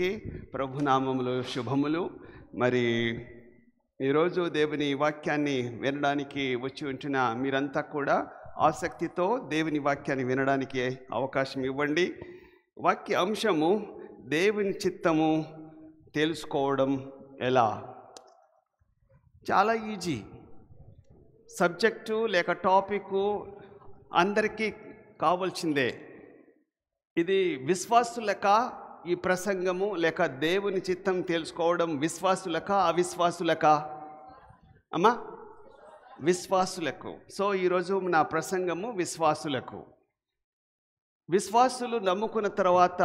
అందరికీ ప్రభునామములు శుభములు. మరి ఈరోజు దేవుని వాక్యాన్ని వినడానికి వచ్చి ఉంటున్న మీరంతా కూడా ఆసక్తితో దేవుని వాక్యాన్ని వినడానికి అవకాశం ఇవ్వండి. వాక్య అంశము దేవుని చిత్తము తెలుసుకోవడం ఎలా. చాలా ఈజీ సబ్జెక్టు లేక టాపిక్ అందరికీ కావాల్సిందే. ఇది విశ్వాసులక ఈ ప్రసంగము లేక దేవుని చిత్తం తెలుసుకోవడం విశ్వాసులక అవిశ్వాసులక? అమ్మా, విశ్వాసులకు. సో ఈరోజు నా ప్రసంగము విశ్వాసులకు. విశ్వాసులు నమ్ముకున్న తర్వాత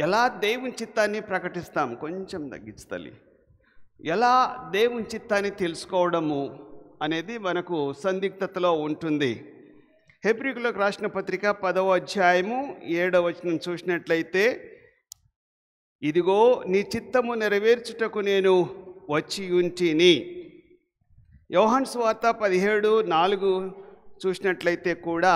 ఎలా దేవుని చిత్తాన్ని ప్రకటిస్తాం? కొంచెం తగ్గించాలి. ఎలా దేవుని చిత్తాన్ని తెలుసుకోవడము అనేది మనకు సందిగ్ధతలో ఉంటుంది. హెబ్రీయులకు రాసిన పత్రిక 10వ అధ్యాయము 7వ వచనం చూసినట్లయితే, ఇదిగో నీ చిత్తము నెరవేర్చుటకు నేను వచ్చి ఉంటిని. యోహాను సువార్త 17:4 చూసినట్లయితే కూడా,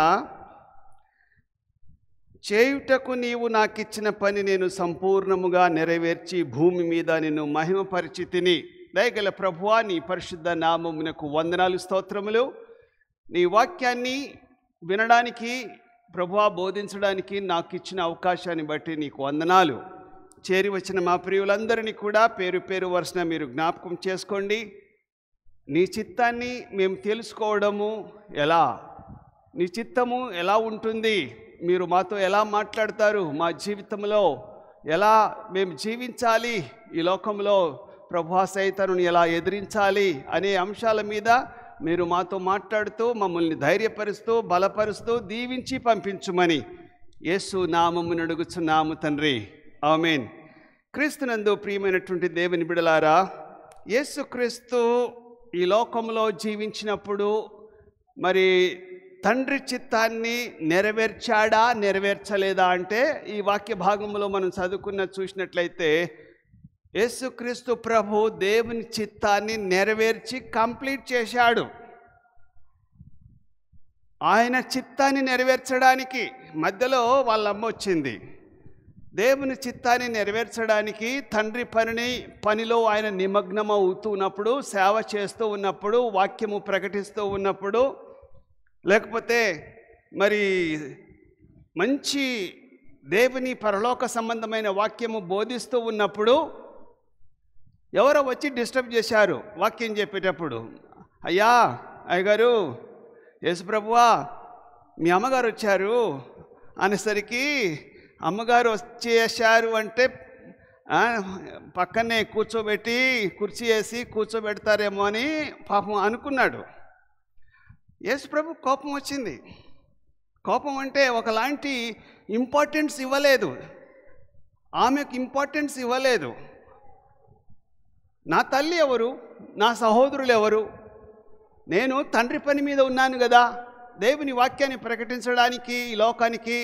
చేయుటకు నీవు నాకిచ్చిన పని నేను సంపూర్ణముగా నెరవేర్చి భూమి మీద నిన్ను మహిమపరిచితిని. దయగల ప్రభువా, నీ పరిశుద్ధ నామమునకు వందనాలు, స్తోత్రములు. నీ వాక్యాన్ని వినడానికి, ప్రభువా బోధించడానికి నాకు ఇచ్చిన అవకాశాన్ని బట్టి నీకు వందనాలు. చేరి వచ్చిన మా ప్రియులందరినీ కూడా పేరు పేరు వరుసన మీరు జ్ఞాపకం చేసుకోండి. నీ చిత్తాన్ని మేము తెలుసుకోవడము ఎలా? నీ చిత్తము ఎలా ఉంటుంది? మీరు మాతో ఎలా మాట్లాడతారు? మా జీవితంలో ఎలా మేము జీవించాలి? ఈ లోకంలో ప్రభువా సైతానుని ఎలా ఎదిరించాలి అనే అంశాల మీద మీరు మాతో మాట్లాడుతూ మమ్మల్ని ధైర్యపరుస్తూ బలపరుస్తూ దీవించి పంపించుమని యేసు నామమున అడుగుచున్నాము తండ్రి, ఆమేన్. క్రీస్తునందు ప్రియమైనటువంటి దేవుని బిడలారా, యేసుక్రీస్తు ఈ లోకంలో జీవించినప్పుడు మరి తండ్రి చిత్తాన్ని నెరవేర్చాడా నెరవేర్చలేదా అంటే, ఈ వాక్య భాగంలో మనం చూసినట్లయితే యేసుక్రీస్తు ప్రభు దేవుని చిత్తాన్ని నెరవేర్చి కంప్లీట్ చేశాడు. ఆయన చిత్తాన్ని నెరవేర్చడానికి మధ్యలో వాళ్ళ అమ్మ వచ్చింది. దేవుని చిత్తాన్ని నెరవేర్చడానికి తండ్రి పనిలో ఆయన నిమగ్నం అవుతున్నప్పుడు, సేవ చేస్తూ ఉన్నప్పుడు, వాక్యము ప్రకటిస్తూ ఉన్నప్పుడు, లేకపోతే మరి మంచి దేవుని పరలోక సంబంధమైన వాక్యము బోధిస్తూ ఉన్నప్పుడు ఎవరో వచ్చి డిస్టర్బ్ చేశారు వాక్యం చెప్పేటప్పుడు. అయ్యా, అయ్యగారు, యేసుప్రభువా మీ అమ్మగారు వచ్చారు అనేసరికి, అమ్మగారు వచ్చేసారు అంటే పక్కనే కూర్చోబెట్టి కుర్చీ వేసి కూర్చోబెడతారేమో అని పాపం అనుకున్నాడు. యేసుప్రభు కోపం వచ్చింది. కోపం అంటే ఒకలాంటి ఇంపార్టెన్స్ ఇవ్వలేదు, ఆమెకు ఇంపార్టెన్స్ ఇవ్వలేదు. నా తల్లి ఎవరు, నా సహోదరులు ఎవరు? నేను తండ్రి పని మీద ఉన్నాను కదా, దేవుని వాక్యాన్ని ప్రకటించడానికి, ఈ లోకానికి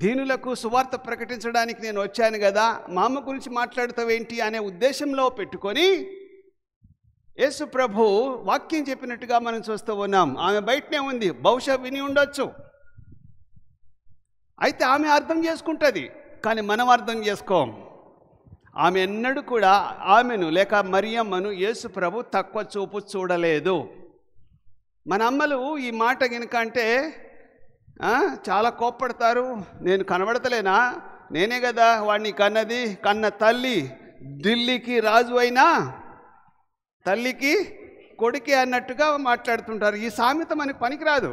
దీనులకు సువార్త ప్రకటించడానికి నేను వచ్చాను కదా, మా అమ్మ గురించి మాట్లాడతావేంటి అనే ఉద్దేశంలో పెట్టుకొని యేసు ప్రభు వాక్యం చెప్పినట్టుగా మనం చూస్తూ ఉన్నాం. ఆమె బయటనే ఉంది, బహుశా విని ఉండొచ్చు. అయితే ఆమె అర్థం చేసుకుంటుంది, కానీ మనం అర్థం చేసుకోం. ఆమె ఎన్నడూ కూడా ఆమెను లేక మరియమ్మను యేసు ప్రభు తక్కువ చూపు చూడలేదు. మన అమ్మలు ఈ మాట కనుక అంటే చాలా కోప్పడతారు. నేను కనబడతలేనా? నేనే కదా వాడిని కన్నది, కన్న తల్లి, ఢిల్లీకి రాజు అయినా తల్లికి కొడుకే అన్నట్టుగా మాట్లాడుతుంటారు. ఈ సామెత మనకు పనికిరాదు.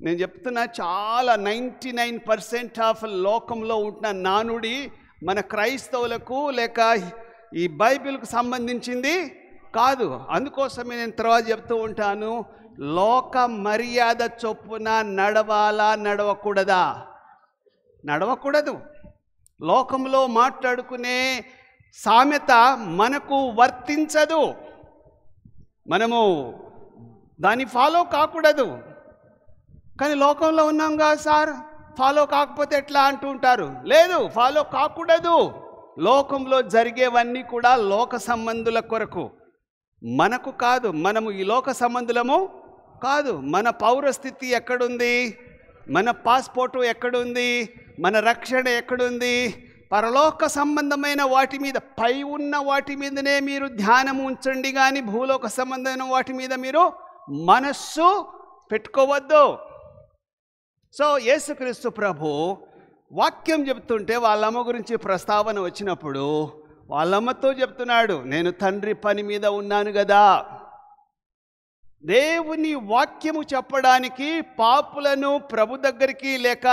నేను చెప్తున్నా, చాలా 99% ఆఫ్ లోకంలో ఉంటున్న నానుడి మన క్రైస్తవులకు లేక ఈ బైబిల్కు సంబంధించింది కాదు. అందుకోసమే నేను తర్వాత చెప్తూ ఉంటాను, లోక మర్యాద చొప్పున నడవాలా నడవకూడదా? నడవకూడదు. లోకంలో మాట్లాడుకునే సామెత మనకు వర్తించదు, మనము దాన్ని ఫాలో కాకూడదు. కానీ లోకంలో ఉన్నాం కదా సార్, ఫాలో కాకపోతే ఎట్లా అంటూ ఉంటారు. లేదు, ఫాలో కాకూడదు. లోకంలో జరిగేవన్నీ కూడా లోక సంబంధుల కొరకు, మనకు కాదు. మనము ఈ లోక సంబంధులము కాదు. మన పౌరస్థితి ఎక్కడుంది? మన పాస్పోర్టు ఎక్కడుంది? మన రక్షణ ఎక్కడుంది? పరలోక సంబంధమైన వాటి మీద, పై ఉన్న వాటి మీదనే మీరు ధ్యానం ఉంచండి, కానీ భూలోక సంబంధమైన వాటి మీద మీరు మనస్సు పెట్టుకోవద్దు. సో యేసుక్రీస్తు ప్రభు వాక్యం చెప్తుంటే వాళ్ళమ్మ గురించి ప్రస్తావన వచ్చినప్పుడు వాళ్ళమ్మతో చెప్తున్నాడు, నేను తండ్రి పని మీద ఉన్నాను కదా. దేవుని వాక్యము చెప్పడానికి, పాపులను ప్రభు దగ్గరికి లేక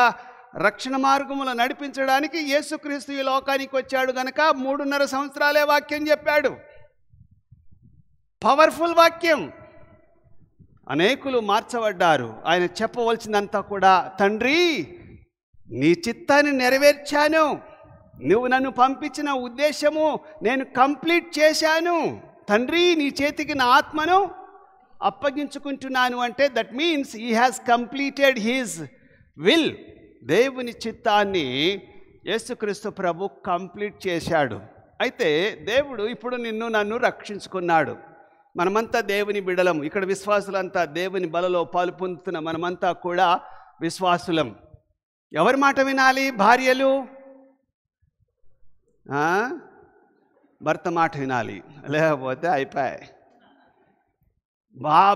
రక్షణ మార్గములు నడిపించడానికి యేసుక్రీస్తు ఈ లోకానికి వచ్చాడు గనక 3.5 సంవత్సరాలే వాక్యం చెప్పాడు. పవర్ఫుల్ వాక్యం. అనేకులు మార్చబడ్డారు. ఆయన చెప్పవలసిందంతా కూడా, తండ్రి నీ చిత్తాన్ని నెరవేర్చాను, నువ్వు నన్ను పంపించిన ఉద్దేశము నేను కంప్లీట్ చేశాను, తండ్రి నీ చేతికి నా ఆత్మను అప్పగించుకుంటున్నాను అంటే that means he has completed his will. దేవుని చిత్తాన్ని యేసుక్రీస్తు ప్రభు కంప్లీట్ చేశాడు. అయితే దేవుడు ఇప్పుడు నిన్ను నన్ను రక్షించుకున్నాడు. మనమంతా దేవుని బిడలం. ఇక్కడ విశ్వాసులంతా దేవుని బలలో పాలు పొందుతున్న మనమంతా కూడా విశ్వాసులం. ఎవరి మాట వినాలి? భార్యలు భర్త మాట వినాలి, లేకపోతే అయిపోయాయి.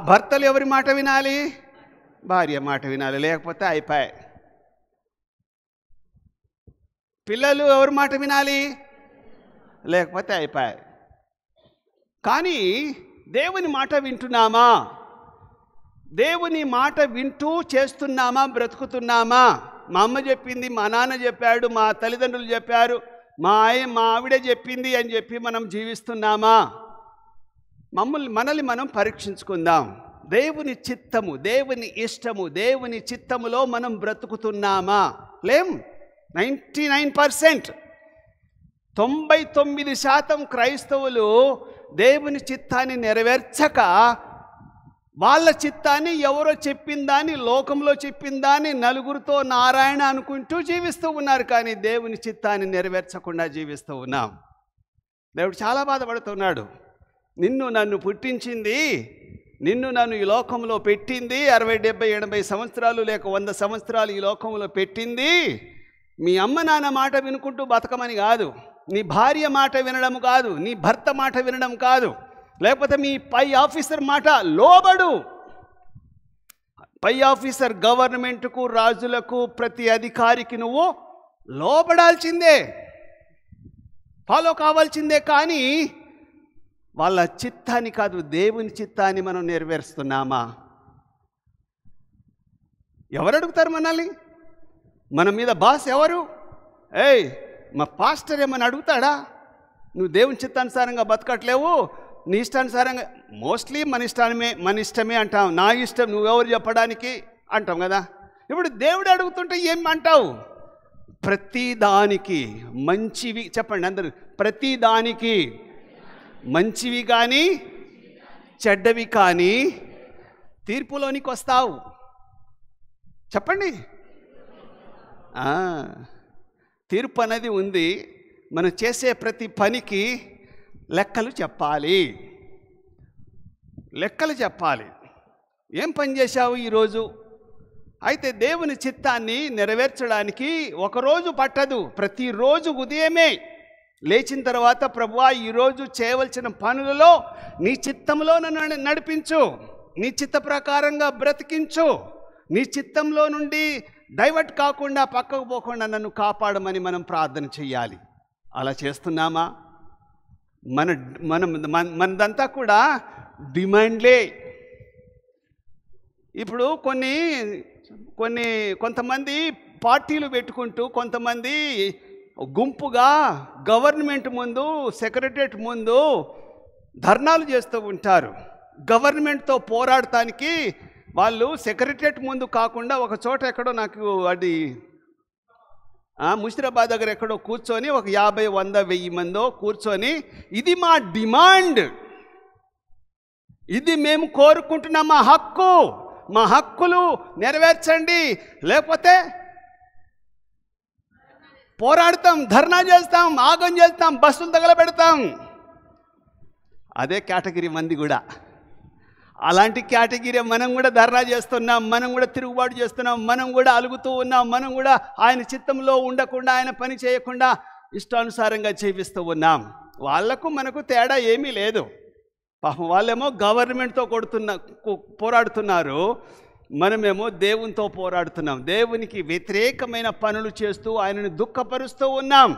భర్తలు ఎవరి మాట వినాలి? భార్య మాట వినాలి, లేకపోతే అయిపోయాయి. పిల్లలు ఎవరి మాట వినాలి? లేకపోతే అయిపోయాయి. కానీ దేవుని మాట వింటున్నామా? దేవుని మాట వింటూ చేస్తున్నామా? బ్రతుకుతున్నామా? మా అమ్మ చెప్పింది, మా నాన్న చెప్పాడు, మా తల్లిదండ్రులు చెప్పారు, మా ఆవిడే చెప్పింది అని చెప్పి మనం జీవిస్తున్నామా? మనల్ని మనం పరీక్షించుకుందాం. దేవుని చిత్తము, దేవుని ఇష్టము, దేవుని చిత్తములో మనం బ్రతుకుతున్నామా? లేం. 99%, 99% క్రైస్తవులు దేవుని చిత్తాన్ని నెరవేర్చక వాళ్ళ చిత్తాన్ని ఎవరో చెప్పిందాన్ని, లోకంలో చెప్పిందాన్ని నలుగురితో నారాయణ అనుకుంటూ జీవిస్తూ ఉన్నారు. కానీ దేవుని చిత్తాన్ని నెరవేర్చకుండా జీవిస్తూ ఉన్నాం. దేవుడు చాలా బాధపడుతున్నాడు. నిన్ను నన్ను పుట్టించింది, నిన్ను నన్ను ఈ లోకంలో పెట్టింది, 60, 70, 80 సంవత్సరాలు లేక 100 సంవత్సరాలు ఈ లోకంలో పెట్టింది మీ అమ్మ నాన్న మాట వినుకుంటూ బతకమని కాదు, నీ భార్య మాట వినడం కాదు, నీ భర్త మాట వినడం కాదు, లేకపోతే మీ పై ఆఫీసర్ మాట లోబడు. పై ఆఫీసర్, గవర్నమెంట్కు, రాజులకు, ప్రతి అధికారికి నువ్వు లోబడాల్సిందే, ఫాలో కావాల్సిందే. కానీ వాళ్ళ చిత్తాన్ని కాదు, దేవుని చిత్తాన్ని మనం నెరవేరుస్తున్నామా? ఎవరు అడుగుతారు మనల్ని? మన మీద బాస్ ఎవరు? మా పాస్టర్ ఏమని అడుగుతాడా? నువ్వు దేవుని చిత్తానుసారంగా బతకట్లేవు, నీ ఇష్టానుసారంగా. మోస్ట్లీ మన ఇష్టమే అంటాం. నా ఇష్టం నువ్వెవరు చెప్పడానికి అంటాం కదా. ఇప్పుడు దేవుడు అడుగుతుంటే ఏం అంటావు? ప్రతిదానికి మంచివి చెప్పండి అందరూ. ప్రతిదానికి మంచివి కానీ చెడ్డవి కానీ తీర్పులోనికి వస్తావు. చెప్పండి. తీర్పు అనేది ఉంది. మనం చేసే ప్రతి పనికి లెక్కలు చెప్పాలి, లెక్కలు చెప్పాలి. ఏం పని చేశావు ఈరోజు? అయితే దేవుని చిత్తాన్ని నెరవేర్చడానికి ఒకరోజు పట్టదు. ప్రతిరోజు ఉదయమే లేచిన తర్వాత, ప్రభువా ఈరోజు చేయవలసిన పనులలో నీ చిత్తంలో నన్ను నడిపించు, నీ చిత్త ప్రకారంగా బ్రతికించు, నీ చిత్తంలో నుండి డైవర్ట్ కాకుండా పక్కకు పోకుండా నన్ను కాపాడమని మనం ప్రార్థన చెయ్యాలి. అలా చేస్తున్నామా? మనదంతా కూడా డిమాండ్లే. ఇప్పుడు కొంతమంది పార్టీలు పెట్టుకుంటూ, కొంతమంది గుంపుగా గవర్నమెంట్ ముందు, సెక్రటరియట్ ముందు ధర్నాలు చేస్తూ ఉంటారు. గవర్నమెంట్తో పోరాడటానికి వాళ్ళు సెక్రటరియట్ ముందు కాకుండా ఒక చోట ఎక్కడో, నాకు అది ముషిరాబాద్ దగ్గర ఎక్కడో కూర్చొని ఒక 50, 100, 1000 మందో కూర్చొని, ఇది మా డిమాండ్, ఇది మేము కోరుకుంటున్నాం, మా హక్కు, మా హక్కులు నెరవేర్చండి, లేకపోతే పోరాడతాం, ధర్నా చేస్తాం, ఆగం చేస్తాం, బస్సులు తగలబెడతాం. అదే కేటగిరీ మంది కూడా. అలాంటి కేటగిరీ మనం కూడా ధర్నా చేస్తున్నాం, మనం కూడా తిరుగుబాటు చేస్తున్నాం, మనం కూడా అలుగుతూ ఉన్నాం, మనం కూడా ఆయన చిత్తంలో ఉండకుండా, ఆయన పని చేయకుండా ఇష్టానుసారంగా జీవిస్తూ ఉన్నాం. వాళ్లకు మనకు తేడా ఏమీ లేదు. పాపం వాళ్ళేమో గవర్నమెంట్తో పోరాడుతున్నారు, మనమేమో దేవునితో పోరాడుతున్నాం. దేవునికి వ్యతిరేకమైన పనులు చేస్తూ ఆయనను దుఃఖపరుస్తూ ఉన్నాం.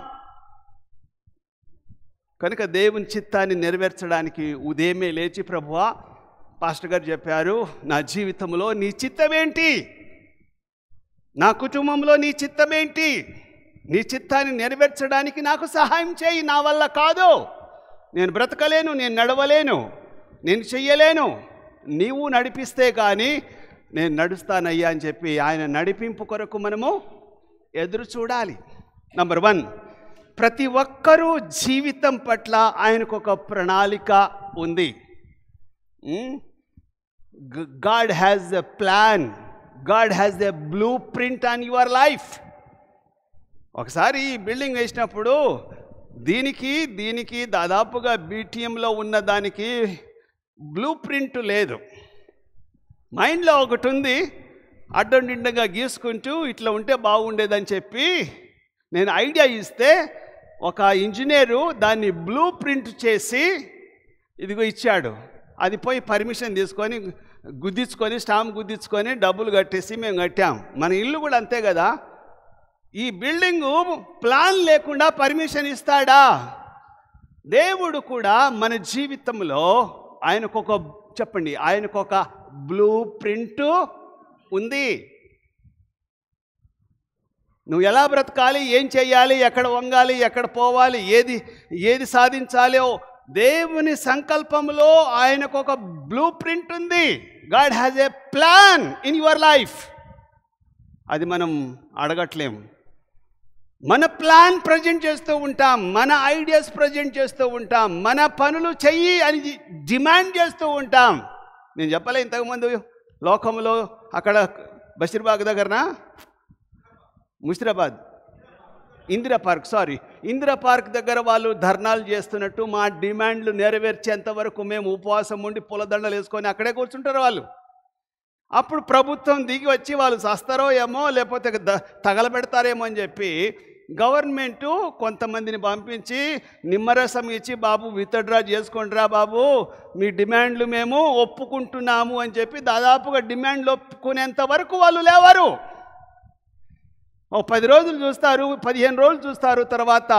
కనుక దేవుని చిత్తాన్ని నెరవేర్చడానికి ఉదయమే లేచి, ప్రభువా, పాస్టర్ గారు చెప్పారు, నా జీవితంలో నీ చిత్తమేంటి, నా కుటుంబంలో నీ చిత్తమేంటి, నీ చిత్తాన్ని నెరవేర్చడానికి నాకు సహాయం చేయి. నా వల్ల కాదు, నేను బ్రతకలేను, నేను నడవలేను, నేను చెయ్యలేను, నీవు నడిపిస్తే కానీ నేను నడుస్తానయ్యా అని చెప్పి ఆయన నడిపింపు కొరకు మనము ఎదురు చూడాలి. నంబర్ 1, ప్రతి ఒక్కరూ జీవితం పట్ల ఆయనకు ఒక ప్రణాళిక ఉంది. God has a plan, God has a blue print on your life. ఒకసారి ఈ బిల్డింగ్ వేసినప్పుడు దీనికి దాదాపుగా బీటీఎంలో ఉన్న దానికి బ్లూ ప్రింట్ లేదు. మైండ్లో ఒకటి ఉంది, అడ్డండిడ్డంగా గీసుకుంటూ ఇట్లా ఉంటే బాగుండేదని చెప్పి నేను ఐడియా ఇస్తే ఒక ఇంజనీరు దాన్ని బ్లూ ప్రింట్ చేసి ఇదిగో ఇచ్చాడు. అది పోయి పర్మిషన్ తీసుకొని గుద్దించుకొని, స్టాంప్ గుద్దించుకొని డబ్బులు కట్టేసి మేము కట్టాం. మన ఇల్లు కూడా అంతే కదా. ఈ బిల్డింగు ప్లాన్ లేకుండా పర్మిషన్ ఇస్తాడా? దేవుడు కూడా మన జీవితంలో ఆయనకొక బ్లూ ప్రింట్ ఉంది. నువ్వు ఎలా బ్రతకాలి, ఏం చేయాలి, ఎక్కడ వంగాలి, ఎక్కడ పోవాలి, ఏది సాధించాలో దేవుని సంకల్పంలో ఆయనకొక బ్లూ ప్రింట్ ఉంది. God has a plan in your life. అది మనం అడగట్లేం. మన ప్లాన్ ప్రజెంట్ చేస్తూ ఉంటాం, మన ఐడియాస్ ప్రజెంట్ చేస్తూ ఉంటాం, మన పనులు చెయ్యి అని డిమాండ్ చేస్తూ ఉంటాం. నేను చెప్పలే ఇంతకుముందు లోకంలో అక్కడ బషీర్బాగ్ దగ్గరన ముషిరాబాద్ ఇందిరా పార్క్ దగ్గర వాళ్ళు ధర్నాలు చేస్తున్నట్టు మా డిమాండ్లు నెరవేర్చేంత వరకు మేము ఉపవాసం ఉండి పూలదండలు వేసుకొని అక్కడే కూర్చుంటారు వాళ్ళు. అప్పుడు ప్రభుత్వం దిగి వచ్చి వాళ్ళు చస్తారో ఏమో లేకపోతే తగలబెడతారేమో అని చెప్పి గవర్నమెంటు కొంతమందిని పంపించి నిమ్మరసం ఇచ్చి, బాబు విత్డ్రా చేసుకోండిరా బాబు, మీ డిమాండ్లు మేము ఒప్పుకుంటున్నాము అని చెప్పి దాదాపుగా డిమాండ్లు ఒప్పుకునేంత వరకు వాళ్ళు లేవరు. 10 రోజులు చూస్తారు, 15 రోజులు చూస్తారు. తర్వాత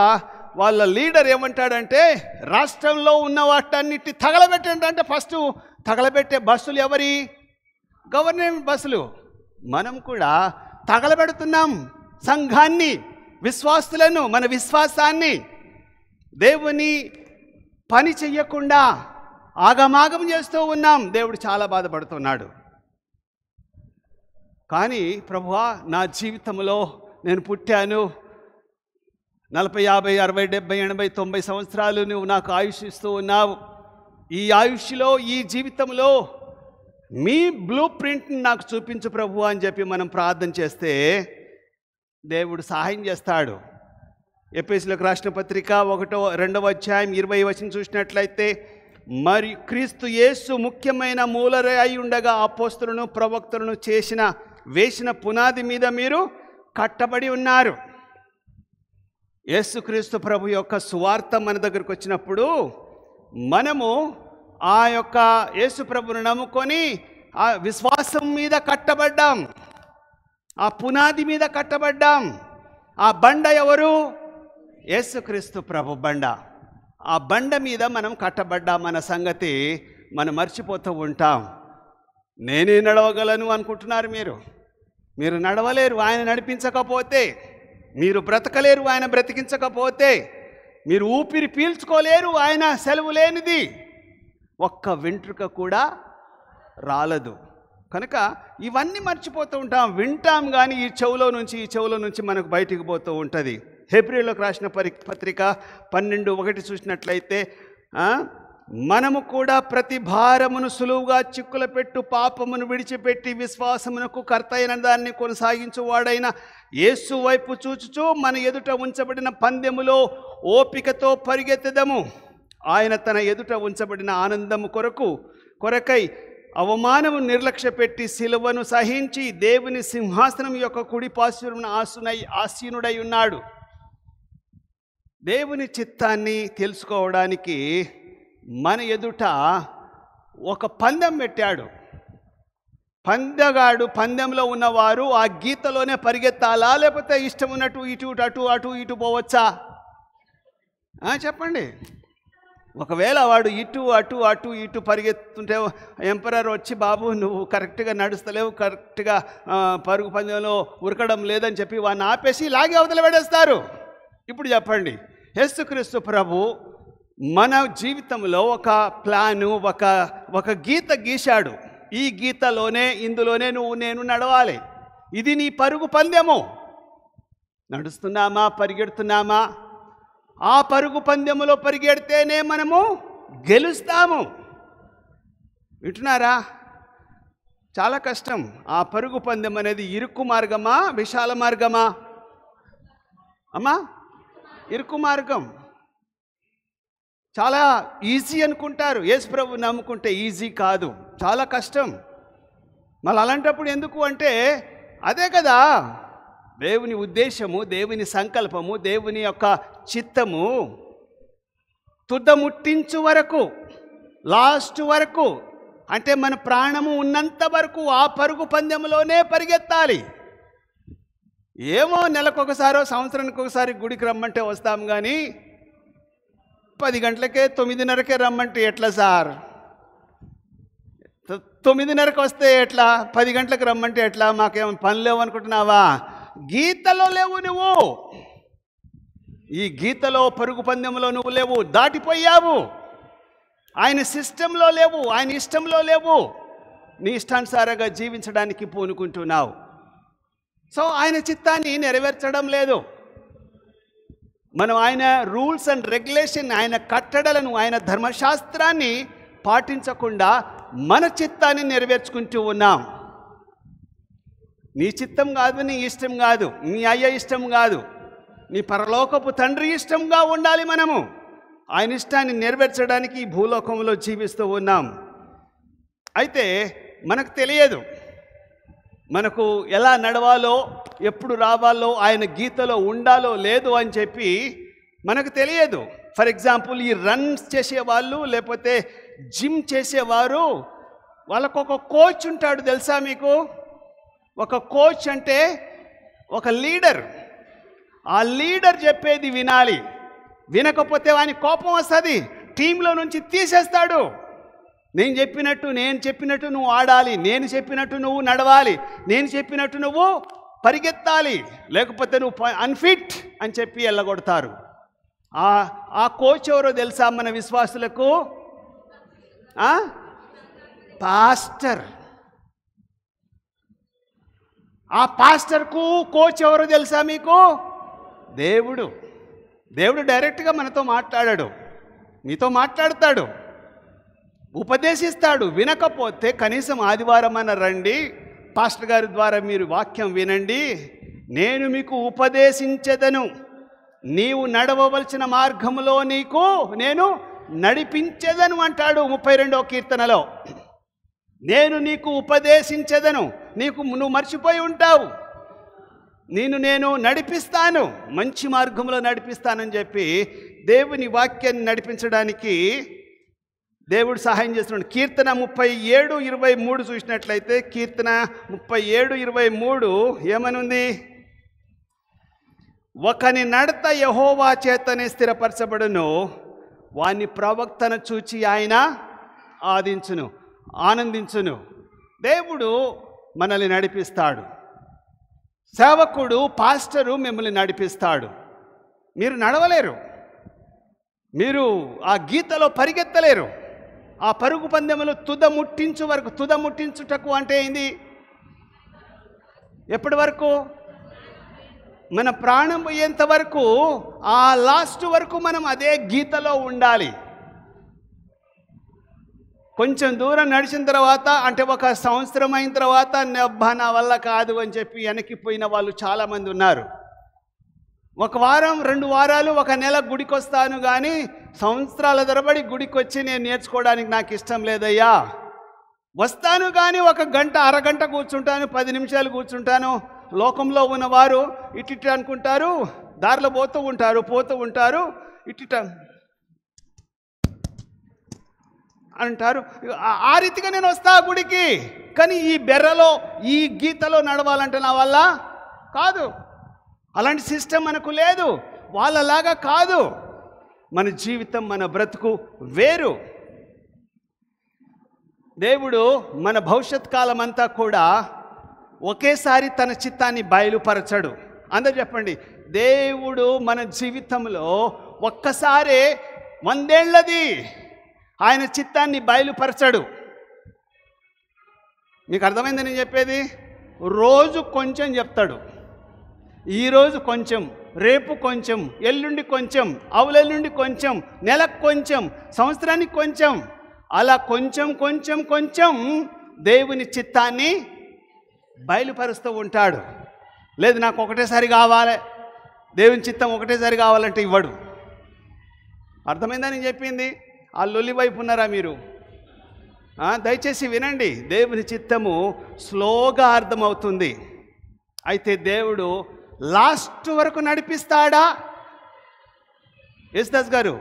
వాళ్ళ లీడర్ ఏమంటాడంటే, రాష్ట్రంలో ఉన్న వాటన్నిటి తగలబెట్టండి అంటే ఫస్ట్ తగలబెట్టే బస్సులు ఎవరి? గవర్నమెంట్ బస్సులు. మనం కూడా తగలబెడుతున్నాం సంఘాన్ని, విశ్వాసులను, మన విశ్వాసాన్ని. దేవుని పని చెయ్యకుండా ఆగమాగం చేస్తూ ఉన్నాం. దేవుడు చాలా బాధపడుతున్నాడు. కానీ ప్రభువా, నా జీవితంలో నేను పుట్టాను, 40, 50, 60, 70, 80, 90 సంవత్సరాలు నువ్వు నాకు ఆయుష్ ఇస్తూ ఉన్నావు. ఈ ఆయుష్లో, ఈ జీవితంలో మీ బ్లూ ప్రింట్ని నాకు చూపించు ప్రభు అని చెప్పి మనం ప్రార్థన చేస్తే దేవుడు సహాయం చేస్తాడు. ఎఫెసీయులకు రాసిన పత్రిక 1-2 అధ్యాయం 20 వచనం చూసినట్లయితే, మరి క్రీస్తు యేసు ముఖ్యమైన మూలరాయి అయి ఉండగా అపోస్తలులను ప్రవక్తలను వేసిన పునాది మీద మీరు కట్టబడి ఉన్నారు. యేసుక్రీస్తు ప్రభు యొక్క సువార్త మన దగ్గరకు వచ్చినప్పుడు మనము ఆ యొక్క యేసు ప్రభును నమ్ముకొని ఆ విశ్వాసం మీద కట్టబడ్డాం, ఆ పునాది మీద కట్టబడ్డాం. ఆ బండ ఎవరు? యేసుక్రీస్తు ప్రభు బండ. ఆ బండ మీద మనం కట్టబడ్డామన్న సంగతి మనం మర్చిపోతూ ఉంటాం. నేనే నడవగలను అనుకుంటున్నారు మీరు నడవలేరు ఆయన నడిపించకపోతే. మీరు బ్రతకలేరు ఆయన బ్రతికించకపోతే. మీరు ఊపిరి పీల్చుకోలేరు ఆయన సెలవు లేనిది. ఒక్క వెంట్రుక కూడా రాలదు. కనుక ఇవన్నీ మర్చిపోతూ ఉంటాం, వింటాం, కానీ ఈ చెవులో నుంచి మనకు బయటికి పోతూ ఉంటుంది. హెబ్రీయులకు రాసిన పత్రిక 12:1 చూసినట్లయితే, మనము కూడా ప్రతి భారమును సులువుగా చిక్కుల పెట్టు పాపమును విడిచిపెట్టి విశ్వాసమునకు కర్త అయిన దాన్ని కొనసాగించువాడైన యేసు వైపు చూచుచూ మన ఎదుట ఉంచబడిన పందెములో ఓపికతో పరిగెత్తెదము. ఆయన తన ఎదుట ఉంచబడిన ఆనందము కొరకై అవమానము నిర్లక్ష్య పెట్టి సిలువను సహించి దేవుని సింహాసనం యొక్క కుడి పార్శ్వమున ఆసీనుడై ఉన్నాడు. దేవుని చిత్తాన్ని తెలుసుకోవడానికి మన ఎదుట ఒక పందెం పెట్టాడు. పందెగాడు, పందెంలో ఉన్నవారు ఆ గీతలోనే పరిగెత్తాలా, లేకపోతే ఇష్టం ఉన్నట్టు ఇటు అటు అటు ఇటు పోవచ్చా? చెప్పండి. ఒకవేళ వాడు ఇటు అటు అటు ఇటు పరిగెత్తుంటే ఎంపరర్ వచ్చి, బాబు నువ్వు కరెక్ట్గా నడుస్తలేవు, కరెక్ట్గా పరుగు పందెంలో ఉరకడం లేదని చెప్పి వాడిని ఆపేసి లాగి అవతల పడేస్తారు. ఇప్పుడు చెప్పండి, యేసుక్రీస్తు ప్రభు మన జీవితంలో ఒక ప్లాను, ఒక గీత గీశాడు. ఈ గీతలోనే, ఇందులోనే నేను నడవాలి. ఇది నీ పరుగు పందెము. నడుస్తున్నామా, పరిగెడుతున్నామా? ఆ పరుగు పందెములో పరిగెడితేనే మనము గెలుస్తాము. వింటున్నారా? చాలా కష్టం. ఆ పరుగు పందెం అనేది ఇరుకు మార్గమా, విశాల మార్గమా? అమ్మా, ఇరుకు మార్గం. చాలా ఈజీ అనుకుంటారు. యేసు ప్రభు నమ్ముకుంటే ఈజీ కాదు, చాలా కష్టం. మళ్ళీ అలాంటప్పుడు ఎందుకు అంటే, అదే కదా దేవుని ఉద్దేశము, దేవుని సంకల్పము, దేవుని యొక్క చిత్తము. తుదముట్టించు వరకు, లాస్ట్ వరకు, అంటే మన ప్రాణము ఉన్నంత వరకు ఆ పరుగు పందెంలోనే పరిగెత్తాలి. ఏమో నెలకొకసారో సంవత్సరానికి ఒకసారి గుడికి రమ్మంటే వస్తాం, కానీ 10 గంటలకే 9:30కే రమ్మంటే ఎట్లా సార్? 9:30కి వస్తే ఎట్లా? 10 గంటలకు రమ్మంటే ఎట్లా? మాకేమో పని లేవు అనుకుంటున్నావా? గీతలో లేవు నువ్వు. ఈ గీతలో, పరుగు పందెంలో నువ్వు లేవు, దాటిపోయావు. ఆయన సిస్టంలో లేవు, ఆయన ఇష్టంలో లేవు. నీ ఇష్టానుసారంగా జీవించడానికి పూనుకుంటున్నావు. సో ఆయన చిత్తాన్ని నెరవేర్చడం లేదు. మనం ఆయన రూల్స్ అండ్ రెగ్యులేషన్, ఆయన కట్టడలను, ఆయన ధర్మశాస్త్రాన్ని పాటించకుండా మన చిత్తాన్ని నెరవేర్చుకుంటూ ఉన్నాం. నీ చిత్తం కాదు, నీ ఇష్టం కాదు, నీ అయ్య ఇష్టం కాదు, నీ పరలోకపు తండ్రి ఇష్టంగా ఉండాలి. మనము ఆయన ఇష్టాన్ని నెరవేర్చడానికి ఈ భూలోకంలో జీవిస్తూ ఉన్నాం. అయితే మనకు తెలియదు, మనకు ఎలా నడవాలో, ఎప్పుడు రావాలో, ఆయన గీతలో ఉండాలో లేదు అని చెప్పి మనకు తెలియదు. ఫర్ ఎగ్జాంపుల్, ఈ రన్స్ చేసేవాళ్ళు, లేకపోతే జిమ్ చేసేవారు, వాళ్ళకు ఒక కోచ్ ఉంటాడు. తెలుసా మీకు? ఒక కోచ్ అంటే ఒక లీడర్. ఆ లీడర్ చెప్పేది వినాలి. వినకపోతే వానికి కోపం వస్తుంది, టీంలో నుంచి తీసేస్తాడు. నేను చెప్పినట్టు నువ్వు ఆడాలి, నేను చెప్పినట్టు నువ్వు నడవాలి, నేను చెప్పినట్టు నువ్వు పరిగెత్తాలి, లేకపోతే నువ్వు అన్ఫిట్ అని చెప్పి వెళ్ళగొడతారు. ఆ కోచ్ ఎవరో తెలుసా మన విశ్వాసులకు? పాస్టర్. ఆ పాస్టర్కు కోచ్ ఎవరో తెలుసా మీకు? దేవుడు. దేవుడు డైరెక్ట్గా మనతో మాట్లాడాడు, మీతో మాట్లాడతాడు, ఉపదేశిస్తాడు. వినకపోతే కనీసం ఆదివారం అన్న రండి, పాస్టర్ గారి ద్వారా మీరు వాక్యం వినండి, నేను మీకు ఉపదేశించెదను, నీవు నడవవలసిన మార్గములో నీకు నేను నడిపించెదను అంటాడు 32వ కీర్తనలో. నేను నీకు ఉపదేశించెదను, నువ్వు మర్చిపోయి ఉంటావు, నేను నడిపిస్తాను, మంచి మార్గంలో నడిపిస్తానని చెప్పి దేవుని వాక్యాన్ని నడిపించడానికి దేవుడు సహాయం చేస్తున్నాడు. కీర్తన 37:23 చూసినట్లయితే, కీర్తన 37:23 ఏమనుంది? ఒకని నడత యెహోవా చేతనే స్థిరపరచబడును, వాని ప్రవక్తను చూచి ఆయన ఆనందించును. దేవుడు మనల్ని నడిపిస్తాడు. సేవకుడు, పాస్టరు మిమ్మల్ని నడిపిస్తాడు. మీరు నడవలేరు, మీరు ఆ గీతలో పరిగెత్తలేరు. ఆ పరుగు పందెములు తుదముట్టించుటకు అంటే ఏంది? ఎప్పటి వరకు? మన ప్రాణం పోయేంత వరకు, ఆ లాస్ట్ వరకు మనం అదే గీతలో ఉండాలి. కొంచెం దూరం నడిచిన తర్వాత, అంటే 1 సంవత్సరం అయిన తర్వాత, నా వల్ల కాదు అని చెప్పి వెనక్కిపోయిన వాళ్ళు చాలామంది ఉన్నారు. 1 వారం, 2 వారాలు, 1 నెల గుడికి వస్తాను, కానీ సంవత్సరాల తరబడి గుడికి వచ్చి నేను నేర్చుకోవడానికి నాకు ఇష్టం లేదయ్యా. వస్తాను కానీ 1 గంట, అరగంట కూర్చుంటాను, 10 నిమిషాలు కూర్చుంటాను. లోకంలో ఉన్నవారు ఇటు అనుకుంటారు, దారిలో పోతూ ఉంటారు ఇట్ట అంటారు. ఆ రీతిగా నేను వస్తా గుడికి, కానీ ఈ బెర్రలో ఈ గీతలో నడవాలంటే నా వల్ల కాదు. అలాంటి సిస్టమ్ మనకు లేదు. వాళ్ళలాగా కాదు. మన జీవితం, మన బ్రతుకు వేరు. దేవుడు మన భవిష్యత్ కాలం అంతా కూడా ఒకేసారి తన చిత్తాన్ని బయలుపరచడు. అందరూ చెప్పండి, దేవుడు మన జీవితంలో ఒక్కసారే 100 ఏళ్ళది ఆయన చిత్తాన్ని బయలుపరచడు. మీకు అర్థమైందని నేను చెప్పేది? రోజు కొంచెం చెప్తాడు. ఈరోజు కొంచెం, రేపు కొంచెం, ఎల్లుండి కొంచెం, అవలెల్లుండి కొంచెం, నెలకు కొంచెం, సంవత్సరానికి కొంచెం, అలా కొంచెం కొంచెం కొంచెం దేవుని చిత్తాన్ని బయలుపరుస్తూ ఉంటాడు. లేదు నాకు ఒకటేసారి కావాలి, దేవుని చిత్తం ఒకటేసారి కావాలంటే ఇవ్వడు. అర్థమైందని చెప్పింది? ఆ లొల్లి వైపు ఉన్నారా మీరు? దయచేసి వినండి. దేవుని చిత్తము స్లోగా అర్థమవుతుంది. అయితే దేవుడు లాస్ట్ వరకు నడిపిస్తాడా? యేసుదాస్ గారు,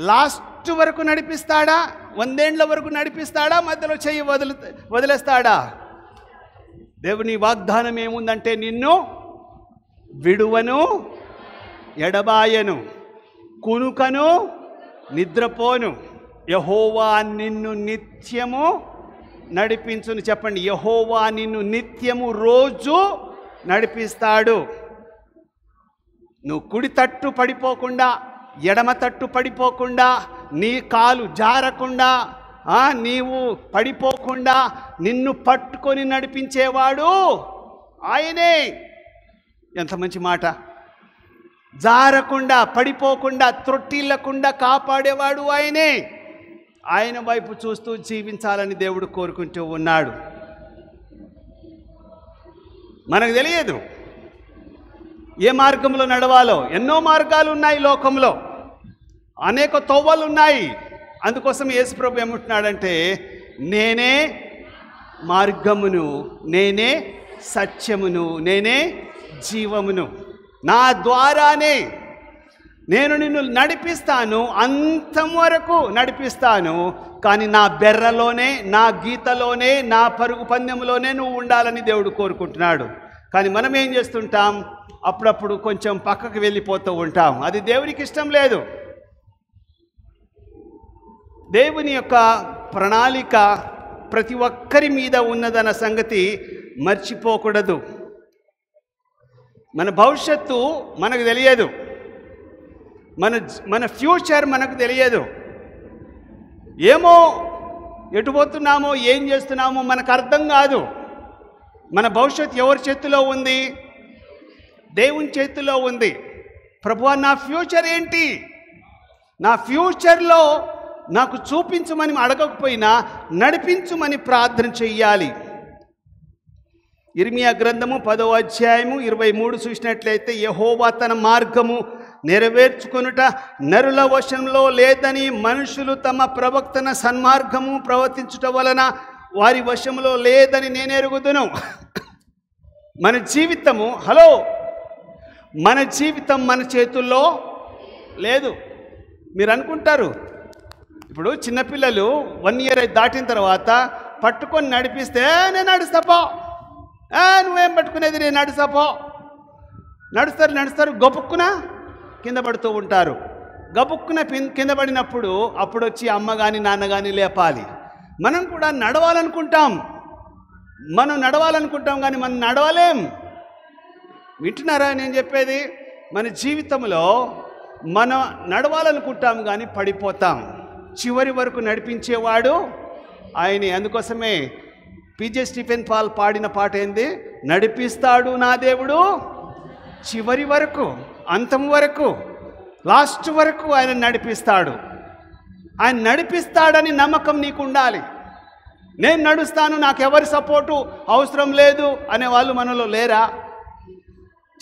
లాస్ట్ వరకు నడిపిస్తాడా? 100 ఏళ్ల వరకు నడిపిస్తాడా? మధ్యలో చెయ్యి వదిలేస్తాడా? దేవుని వాగ్దానం ఏముందంటే, నిన్ను విడువను, ఎడబాయను, కునుకను, నిద్రపోను, యెహోవా నిన్ను నిత్యము నడిపించును. చెప్పండి, యెహోవా నిన్ను నిత్యము రోజు నడిపిస్తాడు. నువ్వు కుడి తట్టు పడిపోకుండా, ఎడమ తట్టు పడిపోకుండా, నీ కాలు జారకుండా, నీవు పడిపోకుండా నిన్ను పట్టుకొని నడిపించేవాడు ఆయనే. ఎంత మంచి మాట! జారకుండా, పడిపోకుండా, త్రొట్టిల్లకుండా కాపాడేవాడు ఆయనే. ఆయన వైపు చూస్తూ జీవించాలని దేవుడు కోరుకుంటూ ఉన్నాడు. మనకు తెలియదు ఏ మార్గంలో నడవాలో. ఎన్నో మార్గాలు ఉన్నాయి లోకంలో, అనేక తోవలు ఉన్నాయి. అందుకోసం యేసుప్రభు ఏమంటున్నాడంటే, నేనే మార్గమును, నేనే సత్యమును, నేనే జీవమును, నా ద్వారానే నేను నిన్ను నడిపిస్తాను, అంతం వరకు నడిపిస్తాను. కానీ నా బెర్రలోనే, నా గీతలోనే, నా పరుగు పందెంలోనే నువ్వు ఉండాలని దేవుడు కోరుకుంటున్నాడు. కానీ మనం ఏం చేస్తుంటాం? అప్పుడప్పుడు కొంచెం పక్కకు వెళ్ళిపోతూ ఉంటాం. అది దేవునికి ఇష్టం లేదు. దేవుని యొక్క ప్రణాళిక ప్రతి ఒక్కరి మీద ఉన్నదన్న సంగతి మర్చిపోకూడదు. మన భవిష్యత్తు మనకు తెలియదు, మన ఫ్యూచర్ మనకు తెలియదు. ఏమో ఎటు పోతున్నామో, ఏం చేస్తున్నామో మనకు అర్థం కాదు. మన భవిష్యత్తు ఎవరి చేతిలో ఉంది? దేవుని చేతిలో ఉంది. ప్రభువా, నా ఫ్యూచర్ ఏంటి? నా ఫ్యూచర్లో నాకు చూపించమని అడగకపోయినా నడిపించమని ప్రార్థన చెయ్యాలి. ఇర్మియా గ్రంథము 10వ అధ్యాయము 23 చూసినట్లయితే, యెహోవా తన మార్గము నెరవేర్చుకొనుట నరుల వశంలో లేదని, మనుషులు తమ ప్రవక్తన సన్మార్గము ప్రవర్తించుట వలన వారి వశంలో లేదని నేను ఎరుగుదును. మన జీవితము, మన జీవితం మన చేతుల్లో లేదు. మీరు అనుకుంటారు, ఇప్పుడు చిన్నపిల్లలు 1 ఇయర్ దాటిన తర్వాత పట్టుకొని నడిపిస్తే, నేను నడుస్తాపో, నువ్వేం పట్టుకునేది, నేను నడుస్తాపో. నడుస్తారు, గొప్పుక్కున కింద పడుతూ ఉంటారు. గబుక్కున కింద పడినప్పుడు అప్పుడు వచ్చి అమ్మ కానీ నాన్న కానీ లేపాలి. మనం కూడా నడవాలనుకుంటాం కానీ మనం నడవలేం. వింటున్నారా నేను చెప్పేది? మన జీవితంలో మనం నడవాలనుకుంటాం కానీ పడిపోతాం. చివరి వరకు నడిపించేవాడు ఆయనే. అందుకోసమే పిజే స్టీఫెన్ పాల్ పాడిన పాట ఏంది? నడిపిస్తాడు నా దేవుడు చివరి వరకు, అంతం వరకు, లాస్ట్ వరకు ఆయన నడిపిస్తాడు. ఆయన నడిపిస్తాడని నమ్మకం నీకు ఉండాలి. నేను నడుస్తాను, నాకు ఎవరి సపోర్టు అవసరం లేదు అనేవాళ్ళు మనలో లేరా?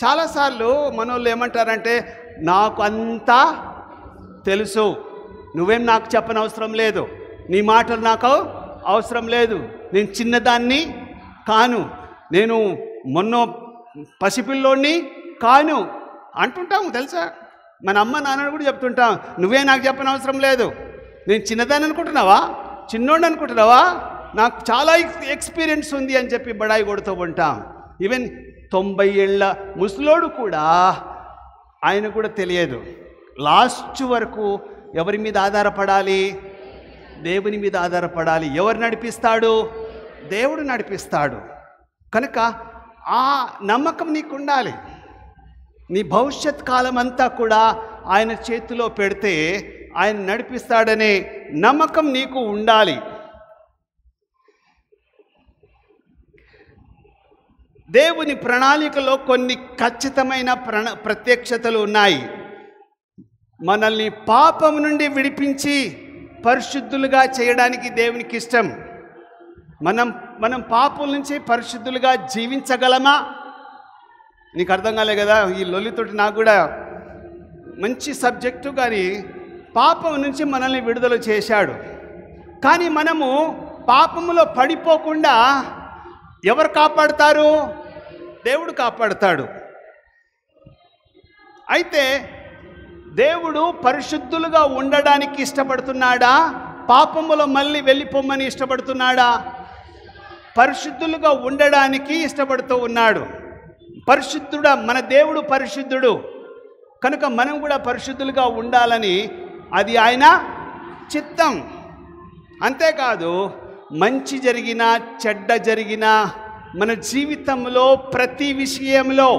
చాలాసార్లు మనోళ్ళు ఏమంటారంటే, నాకు అంతా తెలుసు, నువ్వేం నాకు చెప్పని అవసరం లేదు, నీ మాటలు నాకు అవసరం లేదు, నేను చిన్నదాన్ని కాను, నేను మొన్న పసిపిల్లోని కాను అంటుంటాము తెలుసా. మన అమ్మ నాన్నని కూడా చెప్తుంటాం, నువ్వే నాకు చెప్పని అవసరం లేదు, నేను చిన్నదాన్ని అనుకుంటున్నావా, చిన్నోడిని అనుకుంటున్నావా, నాకు చాలా ఎక్స్పీరియన్స్ ఉంది అని చెప్పి బడాయి కొడుతూ ఉంటాం. ఈవెన్ 90 ఏళ్ళ ముసలోడు కూడా ఆయన కూడా తెలియదు. లాస్ట్ వరకు ఎవరి మీద ఆధారపడాలి? దేవుని మీద ఆధారపడాలి. ఎవరు నడిపిస్తాడు? దేవుడు నడిపిస్తాడు. కనుక ఆ నమ్మకం నీకు ఉండాలి. నీ భవిష్యత్ కాలం అంతా కూడా ఆయన చేతిలో పెడితే ఆయన నడిపిస్తాడనే నమ్మకం నీకు ఉండాలి. దేవుని ప్రణాళికలో కొన్ని ఖచ్చితమైన ప్రత్యక్షతలు ఉన్నాయి. మనల్ని పాపం నుండి విడిపించి పరిశుద్ధులుగా చేయడానికి దేవునికి ఇష్టం. మనం పాపం నుంచి పరిశుద్ధులుగా జీవించగలమా? నీకు అర్థం కాలే కదా, ఈ లొల్లితోటి నాకు కూడా మంచి సబ్జెక్టు. కానీ పాపం నుంచి మనల్ని విడుదల చేశాడు. కానీ మనము పాపములో పడిపోకుండా ఎవరు కాపాడుతారు? దేవుడు కాపాడుతాడు. అయితే దేవుడు పరిశుద్ధులుగా ఉండడానికి ఇష్టపడుతున్నాడా? పాపములో మళ్ళీ వెళ్ళిపోమని ఇష్టపడుతున్నాడా? పరిశుద్ధులుగా ఉండడానికి ఇష్టపడుతూ ఉన్నాడు. పరిశుద్ధుడా, మన దేవుడు పరిశుద్ధుడు కనుక మనం కూడా పరిశుద్ధులుగా ఉండాలని అది ఆయన చిత్తం. అంతేకాదు, మంచి జరిగినా చెడ్డ జరిగినా మన జీవితంలో ప్రతి విషయంలో,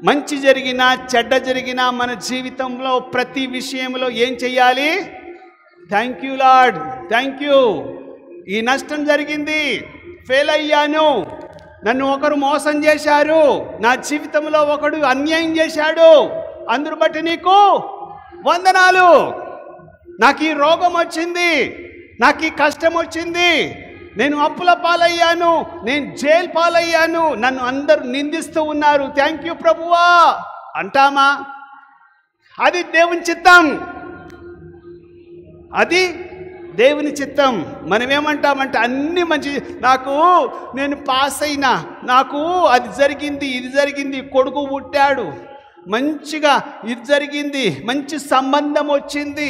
మంచి జరిగినా చెడ్డ జరిగినా మన జీవితంలో ప్రతి విషయంలో ఏం చెయ్యాలి? Thank you lord, thank you. ఈ నష్టం జరిగింది, ఫెయిల్ అయ్యాను, నన్ను ఒకరు మోసం చేశారు, నా జీవితంలో ఒకడు అన్యాయం చేశాడు, అందును బట్టి నీకు వందనాలు. నాకు ఈ రోగం వచ్చింది, నాకు ఈ కష్టం వచ్చింది, నేను అప్పుల పాలయ్యాను, నేను జైలు పాలయ్యాను, నన్ను అందరూ నిందిస్తూ ఉన్నారు, థ్యాంక్ యూ ప్రభువా అంటామా? అది దేవుని చిత్తం. అది దేవుని చిత్తం. మనం ఏమంటామంటే అన్ని మంచి, నేను పాస్ అయినా, నాకు అది జరిగింది, ఇది జరిగింది, కొడుకు పుట్టాడు, మంచిగా ఇది జరిగింది, మంచి సంబంధం వచ్చింది,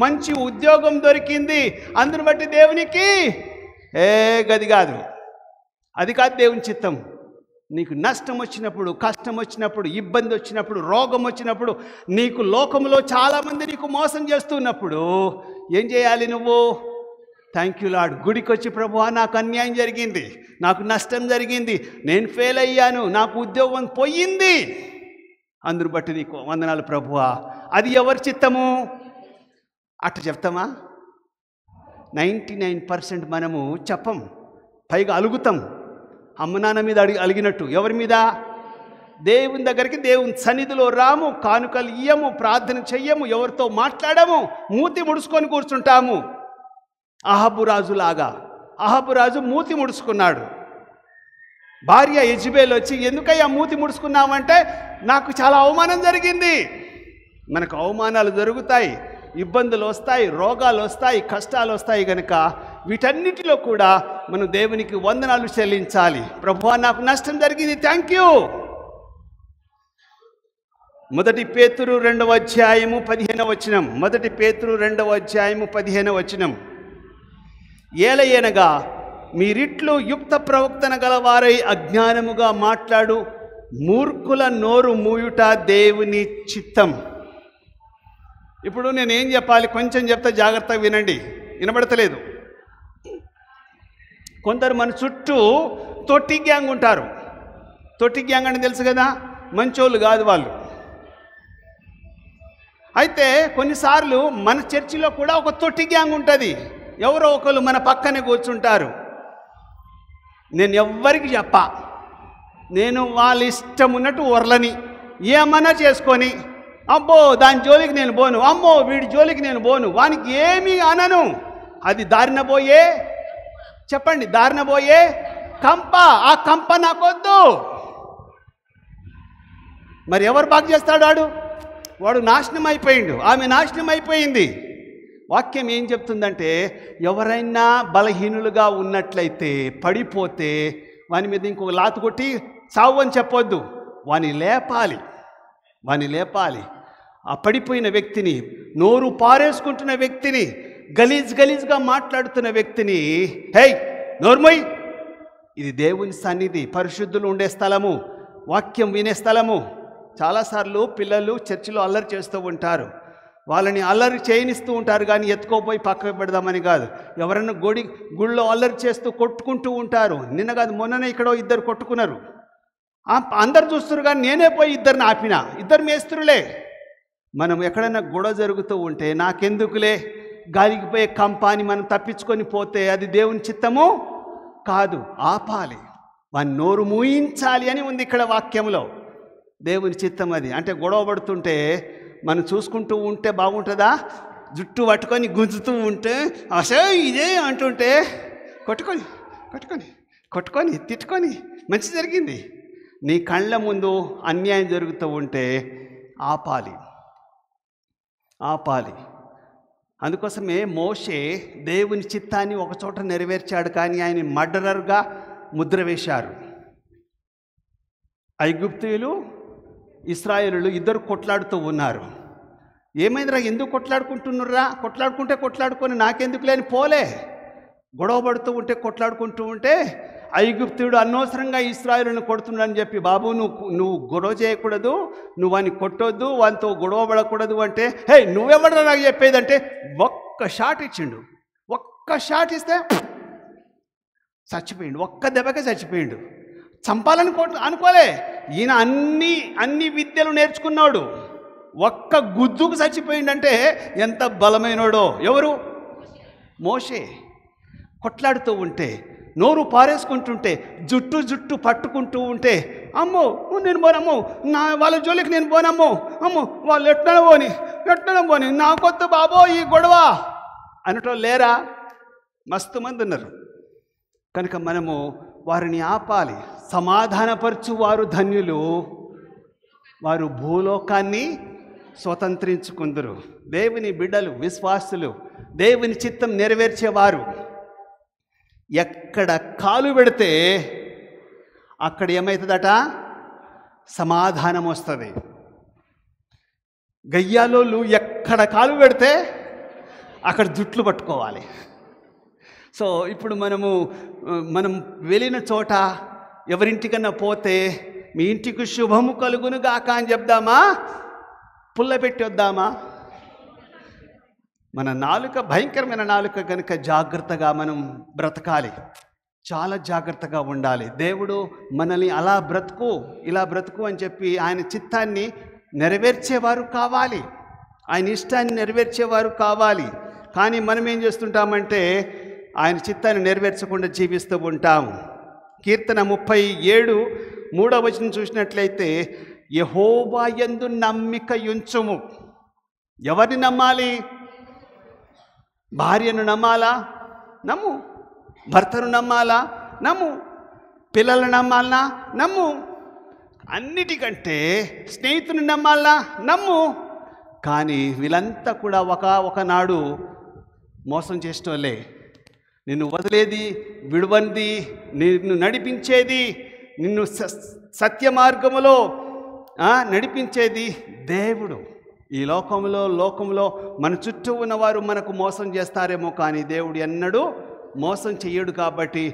మంచి ఉద్యోగం దొరికింది, అందును బట్టి దేవునికి గది కాదు. అది కాదు దేవుని చిత్తం. నీకు నష్టం వచ్చినప్పుడు, కష్టం వచ్చినప్పుడు, ఇబ్బంది వచ్చినప్పుడు, రోగం వచ్చినప్పుడు, నీకు లోకంలో చాలామంది నీకు మోసం చేస్తున్నప్పుడు ఏం చేయాలి నువ్వు? Thank you lord. గుడికి వచ్చి ప్రభువా నాకు అన్యాయం జరిగింది, నాకు నష్టం జరిగింది, నేను ఫెయిల్ అయ్యాను, నాకు ఉద్యోగం పోయింది, అందును బట్టి నీకు వందనాలు ప్రభువా. అది ఎవరి చిత్తము? అట్లా చెప్తామా? 99% మనము చెప్పం, పైగా అలుగుతాం. అమ్మ నాన్న మీద అలిగినట్టు. ఎవరి మీద? దేవుని దగ్గరికి, దేవుని సన్నిధిలో రాము, కానుకలు ఇయ్యము, ప్రార్థన చెయ్యము, ఎవరితో మాట్లాడము, మూతి ముడుచుకొని కూర్చుంటాము. అహబు రాజులాగా. అహబు రాజు మూతి ముడుచుకున్నాడు. భార్య యెజబెల్ వచ్చి, ఎందుకయ్యా మూతి ముడుచుకున్నామంటే, నాకు చాలా అవమానం జరిగింది. మనకు అవమానాలు జరుగుతాయి, ఇబ్బందులు వస్తాయి, రోగాలు వస్తాయి, కష్టాలు వస్తాయి. కనుక వీటన్నిటిలో కూడా మనం దేవునికి వందనాలు చెల్లించాలి. ప్రభువా నాకు నష్టం జరిగింది, థ్యాంక్ యూ. 1 పేతురు 2వ అధ్యాయము 15వ వచనం. 1 పేతురు 2వ అధ్యాయము 15వ వచనం. ఏలయనగా మీరిట్లు యుక్త ప్రవక్తన గలవారై అజ్ఞానముగా మాట్లాడు మూర్ఖుల నోరు మూయుట దేవుని చిత్తం. ఇప్పుడు నేనేం చెప్పాలి? కొంచెం చెప్తా, జాగ్రత్తగా వినండి. వినబడతలేదు. కొందరు మన చుట్టూ తొట్టి గ్యాంగ్ ఉంటారు. తొట్టి గ్యాంగ్ అని తెలుసు కదా, మంచోళ్ళు కాదు వాళ్ళు. అయితే కొన్నిసార్లు మన చర్చిలో కూడా ఒక తొట్టి గ్యాంగ్ ఉంటుంది. ఎవరో ఒకరు మన పక్కనే కూర్చుంటారు. నేను ఎవ్వరికి చెప్పా, నేను వాళ్ళ ఇష్టం ఉన్నట్టు వర్లని ఏమన్నా చేసుకొని, అబ్బో దాని జోలికి నేను పోను, అమ్మో వీడి జోలికి నేను పోను, వానికి ఏమీ అనను. అది దారిన పోయే, చెప్పండి, దారిన పోయే కంప. ఆ కంప నాకొద్దు. మరి ఎవరు బాగు చేస్తాడు? వాడు నాశనం అయిపోయిండు, ఆమె నాశనం అయిపోయింది. వాక్యం ఏం చెప్తుందంటే, ఎవరైనా బలహీనులుగా ఉన్నట్లయితే, పడిపోతే వాని మీద ఇంకొక లాతు కొట్టి చావు అని చెప్పొద్దు. వాని లేపాలి. ఆ పడిపోయిన వ్యక్తిని, నోరు పారేసుకుంటున్న వ్యక్తిని, గలీజ్గా మాట్లాడుతున్న వ్యక్తిని, హే నోర్మోయ్, ఇది దేవుని సన్నిధి, పరిశుద్ధులు ఉండే స్థలము, వాక్యం వినే స్థలము. చాలాసార్లు పిల్లలు చర్చిలో అల్లరి చేస్తూ ఉంటారు. వాళ్ళని అల్లరి చేయనిస్తూ ఉంటారు, కానీ ఎత్తుకోపోయి పక్కకు పెడదామని కాదు. ఎవరన్నా గుళ్ళో అల్లరి చేస్తూ కొట్టుకుంటూ ఉంటారు. నిన్న కాదు మొన్ననే ఇక్కడో 2 కొట్టుకున్నారు. అందరు చూస్తున్నారు, కానీ నేనే పోయి 2 ఆపిన. 2 మేస్త్రులే. మనం ఎక్కడైనా గొడవ జరుగుతూ ఉంటే నాకెందుకులే, గాలికి పోయే కంపాని మనం తప్పించుకొని పోతే అది దేవుని చిత్తము కాదు. ఆపాలి, వాని నోరు మూయించాలి అని ఉంది ఇక్కడ వాక్యంలో. దేవుని చిత్తం అది. అంటే గొడవ పడుతుంటే మనం చూసుకుంటూ ఉంటే బాగుంటుందా? జుట్టు పట్టుకొని గుంజుతూ ఉంటే అసలు ఇదే అంటుంటే కొట్టుకొని తిట్టుకొని మంచి జరిగింది. నీ కళ్ళ ముందు అన్యాయం జరుగుతూ ఉంటే ఆపాలి. అందుకోసమే మోషే దేవుని చిత్తాన్ని ఒకచోట నెరవేర్చాడు, కానీ ఆయన మర్డరర్గా ముద్ర వేశారు. ఐగుప్తీయులు, ఇశ్రాయేలులు 2 కొట్లాడుతూ ఉన్నారు. ఏమైందిరా, ఎందుకు కొట్లాడుకుంటున్నారా? కొట్లాడుకొని నాకెందుకు లేని పోలే. గొడవ పడుతూ ఉంటే, కొట్లాడుకుంటూ ఉంటే ఐగుప్తుడు అనవసరంగా ఇశ్రాయేలును కొడుతున్నాడని చెప్పి, బాబు నువ్వు గొడవ చేయకూడదు, నువ్వు వాడిని కొట్టొద్దు, వానితో గొడవ పడకూడదు అంటే, హే నువ్వెవడరా నాకు చెప్పేదంటే ఒక్క షాట్ ఇచ్చిండు. ఒక్క షాట్ ఇస్తే చచ్చిపోయిండు. ఒక్క దెబ్బకే చచ్చిపోయిండు. చంపాలని అనుకోలే. ఈయన అన్ని విద్యలు నేర్చుకున్నాడు. ఒక్క గుద్దుకు చచ్చిపోయిండంటే ఎంత బలమైనడో. ఎవరు? మోషే. కొట్లాడుతూ ఉంటే, నోరు పారేసుకుంటుంటే, జుట్టు పట్టుకుంటూ ఉంటే, అమ్మో నేను పోనమ్మో, నా వాళ్ళ జోలికి నేను పోనమ్మో, అమ్మో వాళ్ళు ఎట్లనో పోని నాకొద్దు బాబో ఈ గొడవ అనటో లేరా? మస్తు మంది ఉన్నారు. కనుక మనము వారిని ఆపాలి. సమాధానపరచు వారు ధన్యులు, వారు భూలోకాన్ని స్వతంత్రించుకుందరు. దేవుని బిడ్డలు, విశ్వాసులు, దేవుని చిత్తం నెరవేర్చేవారు ఎక్కడ కాలు పెడితే అక్కడ ఏమవుతుందట? సమాధానం వస్తుంది. గయ్యాలోళ్ళు ఎక్కడ కాలు పెడితే అక్కడ జుట్లు పట్టుకోవాలి. సో ఇప్పుడు మనం వెళ్ళిన చోట ఎవరింటికన్నా పోతే మీ ఇంటికి శుభము కలుగును గాక అని చెప్దామా, పుల్ల పెట్టి వద్దామా? మన నాలుక భయంకరమైన నాలుక కనుక జాగ్రత్తగా మనం బ్రతకాలి, చాలా జాగ్రత్తగా ఉండాలి. దేవుడు మనల్ని అలా బ్రతుకు, ఇలా బ్రతుకు అని చెప్పి ఆయన చిత్తాన్ని నెరవేర్చేవారు కావాలి, ఆయన ఇష్టాన్ని నెరవేర్చేవారు కావాలి. కానీ మనం ఏం చేస్తుంటామంటే ఆయన చిత్తాన్ని నెరవేర్చకుండా జీవిస్తూ ఉంటాము. కీర్తన 37:3 చూసినట్లయితే, యెహోవా యందు నమ్మిక ఉంచుము. ఎవరిని నమ్మాలి? భార్యను నమ్మాలా? నమ్ము. భర్తను నమ్మాలా? నమ్ము. పిల్లలను నమ్మాలనా? నమ్ము. అన్నిటికంటే స్నేహితుని నమ్మాలనా? నమ్ము. కానీ వీళ్ళంతా కూడా ఒకనాడు మోసం చేసేటోళ్ళే. నిన్ను వదిలేది, విడువంది, నిన్ను నడిపించేది, నిన్ను సత్య మార్గములో నడిపించేది దేవుడు. ఈ లోకంలో మన చుట్టూ ఉన్నవారు మనకు మోసం చేస్తారేమో, కానీ దేవుడు ఎన్నడూ మోసం చెయ్యడు. కాబట్టి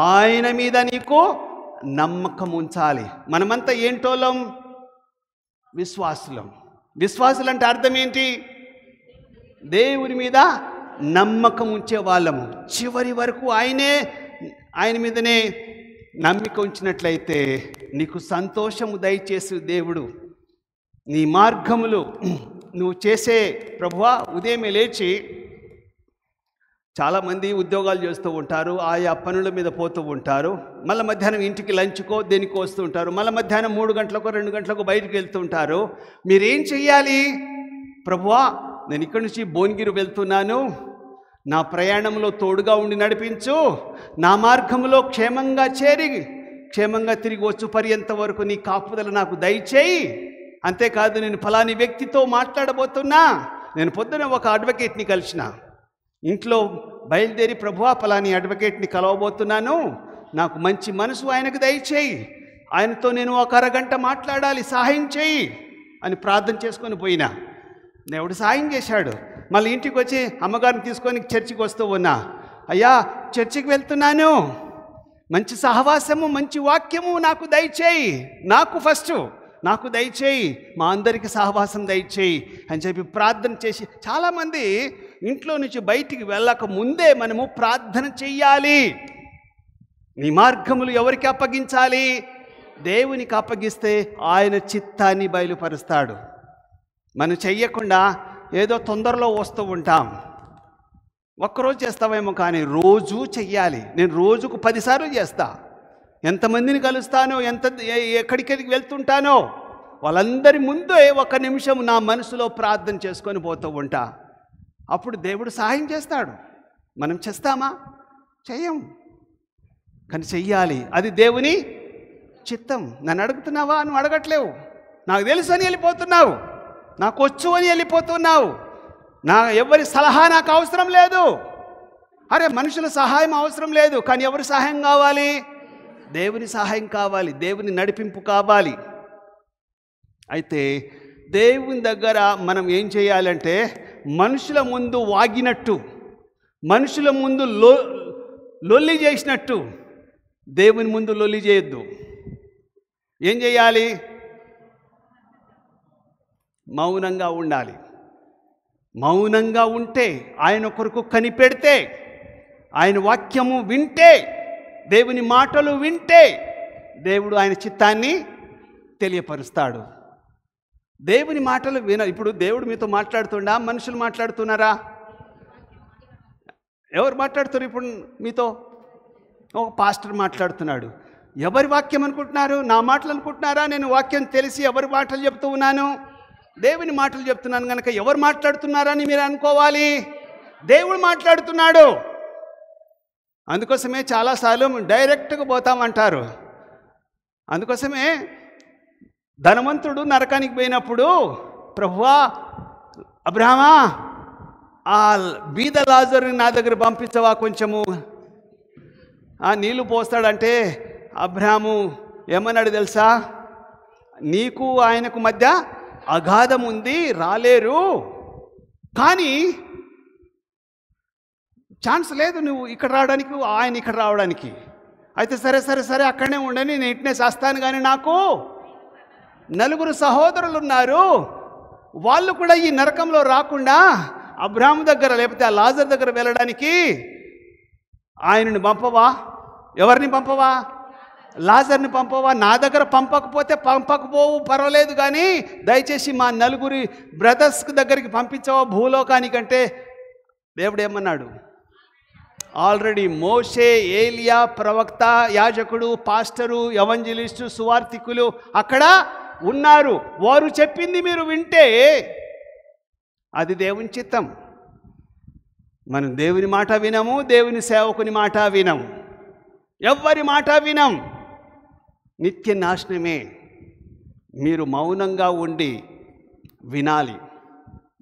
ఆయన మీద నీకు నమ్మకం ఉంచాలి. మనమంతా ఏంటోలం? విశ్వాసులు అంటే అర్థం ఏంటి? దేవుని మీద నమ్మకం ఉంచే వాళ్ళము. చివరి వరకు ఆయన మీదనే నమ్మిక ఉంచినట్లయితే నీకు సంతోషము దయచేసి దేవుడు నీ మార్గములు నువ్వు చేసే. ప్రభువా, ఉదయమే లేచి చాలామంది ఉద్యోగాలు చేస్తూ ఉంటారు, ఆయా పనుల మీద పోతూ ఉంటారు, మళ్ళీ మధ్యాహ్నం ఇంటికి లంచ్కో దేనికో వస్తూ ఉంటారు, మళ్ళీ మధ్యాహ్నం 3 గంటలకో 2 గంటలకో బయటకు వెళ్తూ ఉంటారు. మీరేం చెయ్యాలి? ప్రభువా, నేను ఇక్కడి నుంచి భువనగిరి వెళ్తున్నాను, నా ప్రయాణంలో తోడుగా ఉండి నడిపించు, నా మార్గంలో క్షేమంగా చేరి క్షేమంగా తిరిగి వచ్చు పర్యంత వరకు నీ కాపుదల నాకు దయచేయి. అంతేకాదు, నేను ఫలాని వ్యక్తితో మాట్లాడబోతున్నా, నేను పొద్దున ఒక అడ్వకేట్ని కలిసిన, ఇంట్లో బయలుదేరి ప్రభువా ఫలాని అడ్వకేట్ని కలవబోతున్నాను, నాకు మంచి మనసు ఆయనకు దయచేయి, ఆయనతో నేను ఒక అరగంట మాట్లాడాలి, సహాయం చేయి అని ప్రార్థన చేసుకొని పోయినా. దేవుడు సహాయం చేశాడు. మళ్ళీ ఇంటికి వచ్చి అమ్మగారిని తీసుకొని చర్చికి వస్తూ ఉన్నా. అయ్యా, చర్చికి వెళ్తున్నాను, మంచి సహవాసము, మంచి వాక్యము నాకు దయచేయి, నాకు దయచేయి, మా అందరికీ సహవాసం దయచేయి అని చెప్పి ప్రార్థన చేసి, చాలామంది ఇంట్లో నుంచి బయటికి వెళ్ళక ముందే మనము ప్రార్థన చెయ్యాలి. నీ మార్గములు ఎవరికి అప్పగించాలి? దేవునికి అప్పగిస్తే ఆయన చిత్తాన్ని బయలుపరుస్తాడు. మనం చెయ్యకుండా ఏదో తొందరలో వస్తూ ఉంటాం. ఒక్కరోజు చేస్తావేమో, కానీ రోజు చెయ్యాలి. నేను రోజుకు 10 సార్లు చేస్తా. ఎంతమందిని కలుస్తానో, ఎక్కడికి వెళ్తుంటానో వాళ్ళందరి ముందే 1 నిమిషం నా మనసులో ప్రార్థన చేసుకొని పోతూ ఉంటా. అప్పుడు దేవుడు సహాయం చేస్తాడు. మనం చేస్తామా? చెయ్యం. కానీ చెయ్యాలి. అది దేవుని చిత్తం. నన్ను అడుగుతున్నావా? నువ్వు అడగట్లేవు. నాకు తెలుసు అని వెళ్ళిపోతున్నావు, నాకు వచ్చు అని వెళ్ళిపోతున్నావు. ఎవరి సలహా నాకు అవసరం లేదు. అరే, మనుషుల సహాయం అవసరం లేదు, కానీ ఎవరి సహాయం కావాలి? దేవుని సహాయం కావాలి, దేవుని నడిపింపు కావాలి. అయితే దేవుని దగ్గర మనం ఏం చేయాలంటే, మనుషుల ముందు వాగినట్టు, మనుషుల ముందు లొల్లి చేసినట్టు దేవుని ముందు లొల్లి చేయొద్దు. ఏం చేయాలి? మౌనంగా ఉండాలి. మౌనంగా ఉంటే, ఆయన కొరకు కనిపెడితే, ఆయన వాక్యము వింటే, దేవుని మాటలు వింటే దేవుడు ఆయన చిత్తాన్ని తెలియపరుస్తాడు. దేవుని మాటలు ఇప్పుడు దేవుడు మీతో మాట్లాడుతుండా? మనుషులు మాట్లాడుతున్నారా? ఎవరు మాట్లాడుతున్నారు ఇప్పుడు మీతో? ఒక పాస్టర్ మాట్లాడుతున్నాడు. ఎవరి వాక్యం అనుకుంటున్నారు? నా మాటలు అనుకుంటున్నారా? నేను వాక్యం తెలిసి ఎవరి మాటలు చెప్తూ ఉన్నాను? దేవుని మాటలు చెప్తున్నాను కనుక ఎవరు మాట్లాడుతున్నారని మీరు అనుకోవాలి. దేవుడు మాట్లాడుతున్నాడు. అందుకోసమే చాలాసార్లు డైరెక్ట్గా పోతామంటారు. అందుకోసమే ధనవంతుడు నరకానికి పోయినప్పుడు, ప్రభువా, అబ్రహామా, ఆ బీద లాజరుని నా దగ్గర పంపించవా, కొంచెము నీళ్లు పోస్తాడంటే అబ్రహాము ఏమన్నాడు తెలుసా? నీకు ఆయనకు మధ్య అగాధం ఉంది, రాలేరు, కానీ ఛాన్స్ లేదు నువ్వు ఇక్కడ రావడానికి, ఆయన ఇక్కడ రావడానికి. అయితే సరే అక్కడనే ఉండని, నేను ఇట్నే చేస్తాను. కానీ నాకు 4 సహోదరులు ఉన్నారు, వాళ్ళు కూడా ఈ నరకంలో రాకుండా అబ్రహాము దగ్గర లేకపోతే ఆ లాజర్ దగ్గర వెళ్ళడానికి ఆయనని పంపవా? ఎవరిని పంపవా? లాజర్ని పంపవా? నా దగ్గర పంపకపోవు పర్వాలేదు, కానీ దయచేసి మా 4 బ్రదర్స్ దగ్గరికి పంపించవా భూలోకానికంటే? దేవుడు ఏమన్నాడు? ఆల్రెడీ మోషే, ఏలియా, ప్రవక్త, యాజకుడు, పాస్టరు, ఎవంజలిస్టు, సువార్థికులు అక్కడ ఉన్నారు. వారు చెప్పింది మీరు వింటే అది దేవుని చిత్తం. మనం దేవుని మాట వినము, దేవుని సేవకుని మాట వినము, ఎవ్వరి మాట వినం. నిత్య నాశనమే. మీరు మౌనంగా ఉండి వినాలి.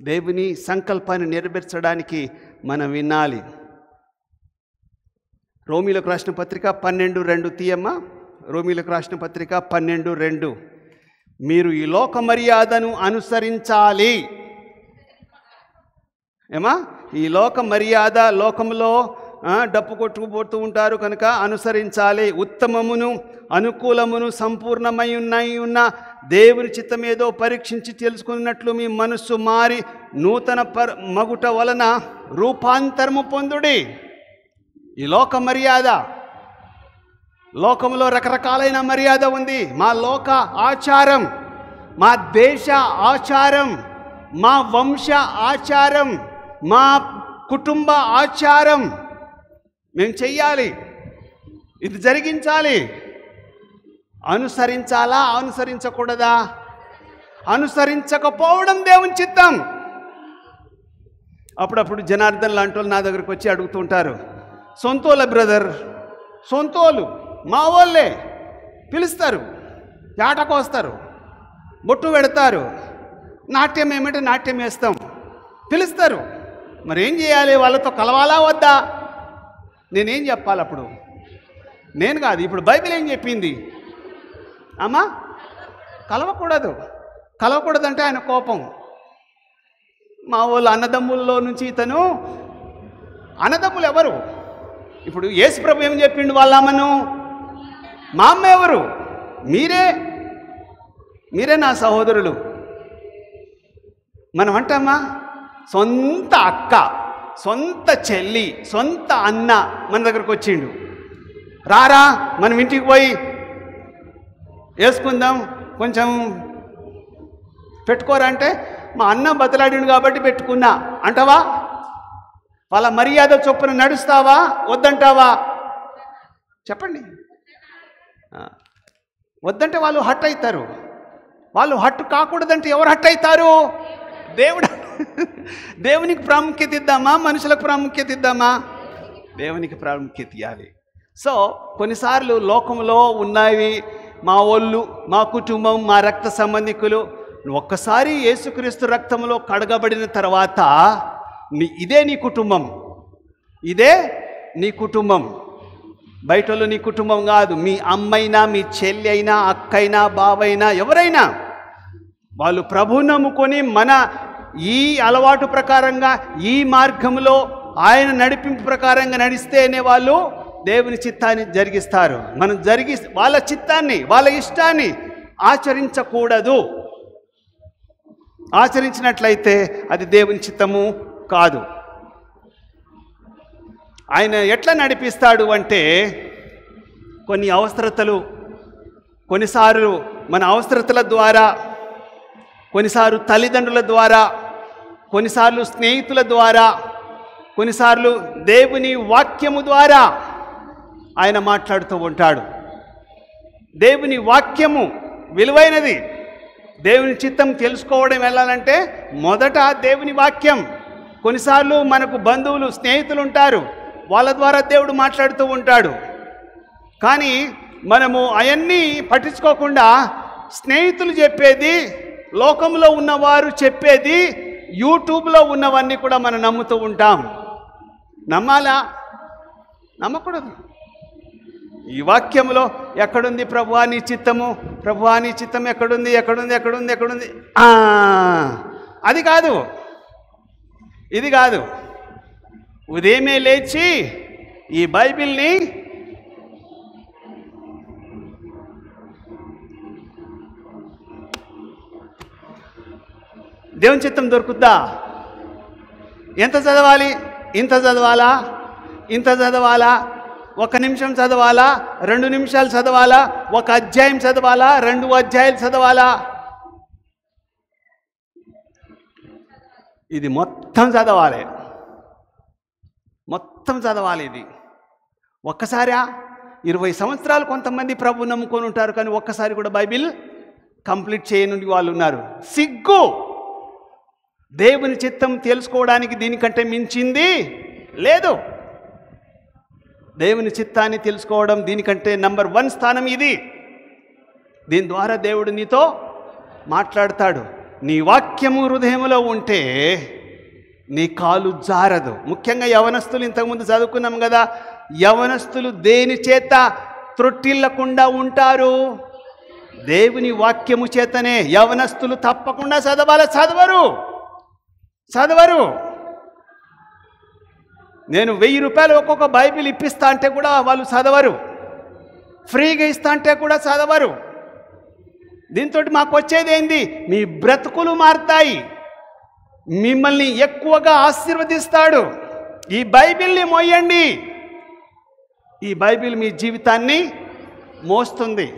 దేవుని సంకల్పాన్ని నెరవేర్చడానికి మనం వినాలి. రోమీలకు రాసిన పత్రిక 12:2 తీయమ్మా. రోమీలకు రాసిన పత్రిక 12:2. మీరు ఈ లోక మర్యాదను అనుసరించాలి. ఏమా? ఈ లోక మర్యాద, లోకంలో డప్పు కొట్టుకుపోతూ ఉంటారు కనుక అనుసరించాలి. ఉత్తమమును అనుకూలమును సంపూర్ణమై ఉన్న దేవుని చిత్తమేదో పరీక్షించి తెలుసుకున్నట్లు మీ మనస్సు మారి నూతన మగుట వలన రూపాంతరము పొందుడి. ఈ లోక మర్యాద, లోకంలో రకరకాలైన మర్యాద ఉంది. మా లోక ఆచారం, మా దేశ ఆచారం, మా వంశ ఆచారం, మా కుటుంబ ఆచారం మేము చెయ్యాలి, ఇది జరిగించాలి. అనుసరించాలా? అనుసరించకూడదా? అనుసరించకపోవడం దేవుని చిత్తం. అప్పుడప్పుడు జనార్దన్ లాంటి వాళ్ళు నా దగ్గరికి వచ్చి అడుగుతుంటారు, సొంతోళ్ళ బ్రదర్, సొంతోళ్ళు మా వాళ్ళే పిలుస్తారు, ఆటకు వస్తారు, బొట్టు పెడతారు, నాట్యం ఏమంటే నాట్యం వేస్తాం, పిలుస్తారు. మరి ఏం చేయాలి? వాళ్ళతో కలవాలా వద్దా? నేనేం చెప్పాలి అప్పుడు? నేను కాదు, ఇప్పుడు బైబిల్ ఏం చెప్పింది? అమ్మా కలవకూడదంటే ఆయన కోపం. మా వాళ్ళు అన్నదమ్ముల్లో నుంచి ఇతను అన్నదమ్ములు ఎవరు? ఇప్పుడు యేసు ప్రభు ఏం చెప్పిండు వాళ్ళ అమ్మను? మా అమ్మ ఎవరు? మీరే నా సహోదరులు. మనం అంటామా సొంత అక్క, సొంత చెల్లి, సొంత అన్న మన దగ్గరకు వచ్చిండు, రారా మనం ఇంటికి పోయి వేసుకుందాం, కొంచెం పెట్టుకోరా అంటే మా అన్న బతలాడిండు కాబట్టి పెట్టుకున్నా అంటావా? వాళ్ళ మర్యాద చొప్పున నడుస్తావా వద్దంటావా? చెప్పండి. వద్దంటే వాళ్ళు హట్ అవుతారు. వాళ్ళు హట్ కాకూడదంటే ఎవరు హట్ అవుతారు? దేవునికి ప్రాముఖ్యత ఇద్దామా, మనుషులకు ప్రాముఖ్యత ఇద్దామా? దేవునికి ప్రాముఖ్యత ఇవ్వాలి. సో కొన్నిసార్లు లోకంలో ఉన్నవి మా వాళ్ళు, మా కుటుంబం, మా రక్త సంబంధికులు, ఒక్కసారి యేసుక్రీస్తు రక్తంలో కడగబడిన తర్వాత ఇదే నీ కుటుంబం, ఇదే నీ కుటుంబం. బయటలో నీ కుటుంబం కాదు. మీ అమ్మైనా, మీ చెల్లి అయినా, అక్కైనా, బావైనా, ఎవరైనా వాళ్ళు ప్రభువు నమ్ముకొని మన ఈ అలవాటు ప్రకారంగా, ఈ మార్గంలో ఆయన నడిపింపు ప్రకారంగా నడిస్తేనే వాళ్ళు దేవుని చిత్తాన్ని జరిగిస్తారు. మనం వాళ్ళ చిత్తాన్ని, వాళ్ళ ఇష్టాన్ని ఆచరించకూడదు. ఆచరించినట్లయితే అది దేవుని చిత్తము కాదు. ఆయన ఎట్లా నడిపిస్తాడు అంటే కొన్ని అవసరతలు, కొన్నిసార్లు మన అవసరతల ద్వారా, కొన్నిసార్లు తల్లిదండ్రుల ద్వారా, కొన్నిసార్లు స్నేహితుల ద్వారా, కొన్నిసార్లు దేవుని వాక్యము ద్వారా ఆయన మాట్లాడుతూ ఉంటాడు. దేవుని వాక్యము విలువైనది. దేవుని చిత్తం తెలుసుకోవడం వెళ్ళాలంటే మొదట దేవుని వాక్యం. కొన్నిసార్లు మనకు బంధువులు, స్నేహితులు ఉంటారు, వాళ్ళ ద్వారా దేవుడు మాట్లాడుతూ ఉంటాడు. కానీ మనము అవన్నీ పట్టించుకోకుండా స్నేహితులు చెప్పేది, లోకంలో ఉన్నవారు చెప్పేది, యూట్యూబ్లో ఉన్నవన్నీ కూడా మనం నమ్ముతూ ఉంటాం. నమ్మాలా? నమ్మకూడదు. ఈ వాక్యంలో ఎక్కడుంది ప్రభువా నీ చిత్తము, ప్రభువా నీ చిత్తం ఎక్కడుంది, ఎక్కడుంది? అది కాదు, ఇది కాదు. ఉదయమే లేచి ఈ బైబిల్ని దేవుని చిత్తం దొరుకుద్దా? ఎంత చదవాలి? ఇంత చదవాలా? ఇంత చదవాలా? 1 నిమిషం చదవాలా? 2 నిమిషాలు చదవాలా? 1 అధ్యాయం చదవాలా? 2 అధ్యాయాలు చదవాలా? ఇది మొత్తం చదవాలి, మొత్తం చదవాలి. ఇది ఒక్కసారా? 20 సంవత్సరాలు కొంతమంది ప్రభు నమ్ముకొని ఉంటారు, కానీ ఒక్కసారి కూడా బైబిల్ కంప్లీట్ చేయని వాళ్ళు ఉన్నారు. సిగ్గు! దేవుని చిత్తం తెలుసుకోవడానికి దీనికంటే మించింది లేదు. దేవుని చిత్తాన్ని తెలుసుకోవడం దీనికంటే నంబర్ 1 స్థానం ఇది. దీని ద్వారా దేవుడు నీతో మాట్లాడతాడు. నీ వాక్యము హృదయంలో ఉంటే నీ కాలు జారదు. ముఖ్యంగా యవనస్తులు, ఇంతకుముందు చదువుకున్నాం కదా, యవనస్తులు దేని చేత త్రొట్టిల్లకుండా ఉంటారు? దేవుని వాక్యము చేతనే. యవనస్తులు తప్పకుండా చదవరు. నేను 1000 రూపాయలు ఒక్కొక్క బైబిల్ ఇప్పిస్తా అంటే కూడా వాళ్ళు చదవరు. ఫ్రీగా ఇస్తా అంటే కూడా చదవరు. దీంతో మాకు వచ్చేది ఏంది? మీ బ్రతుకులు మారుతాయి, మిమ్మల్ని ఎక్కువగా ఆశీర్వదిస్తాడు. ఈ బైబిల్ని మోయండి. ఈ బైబిల్ మీ జీవితాన్ని మోస్తుంది.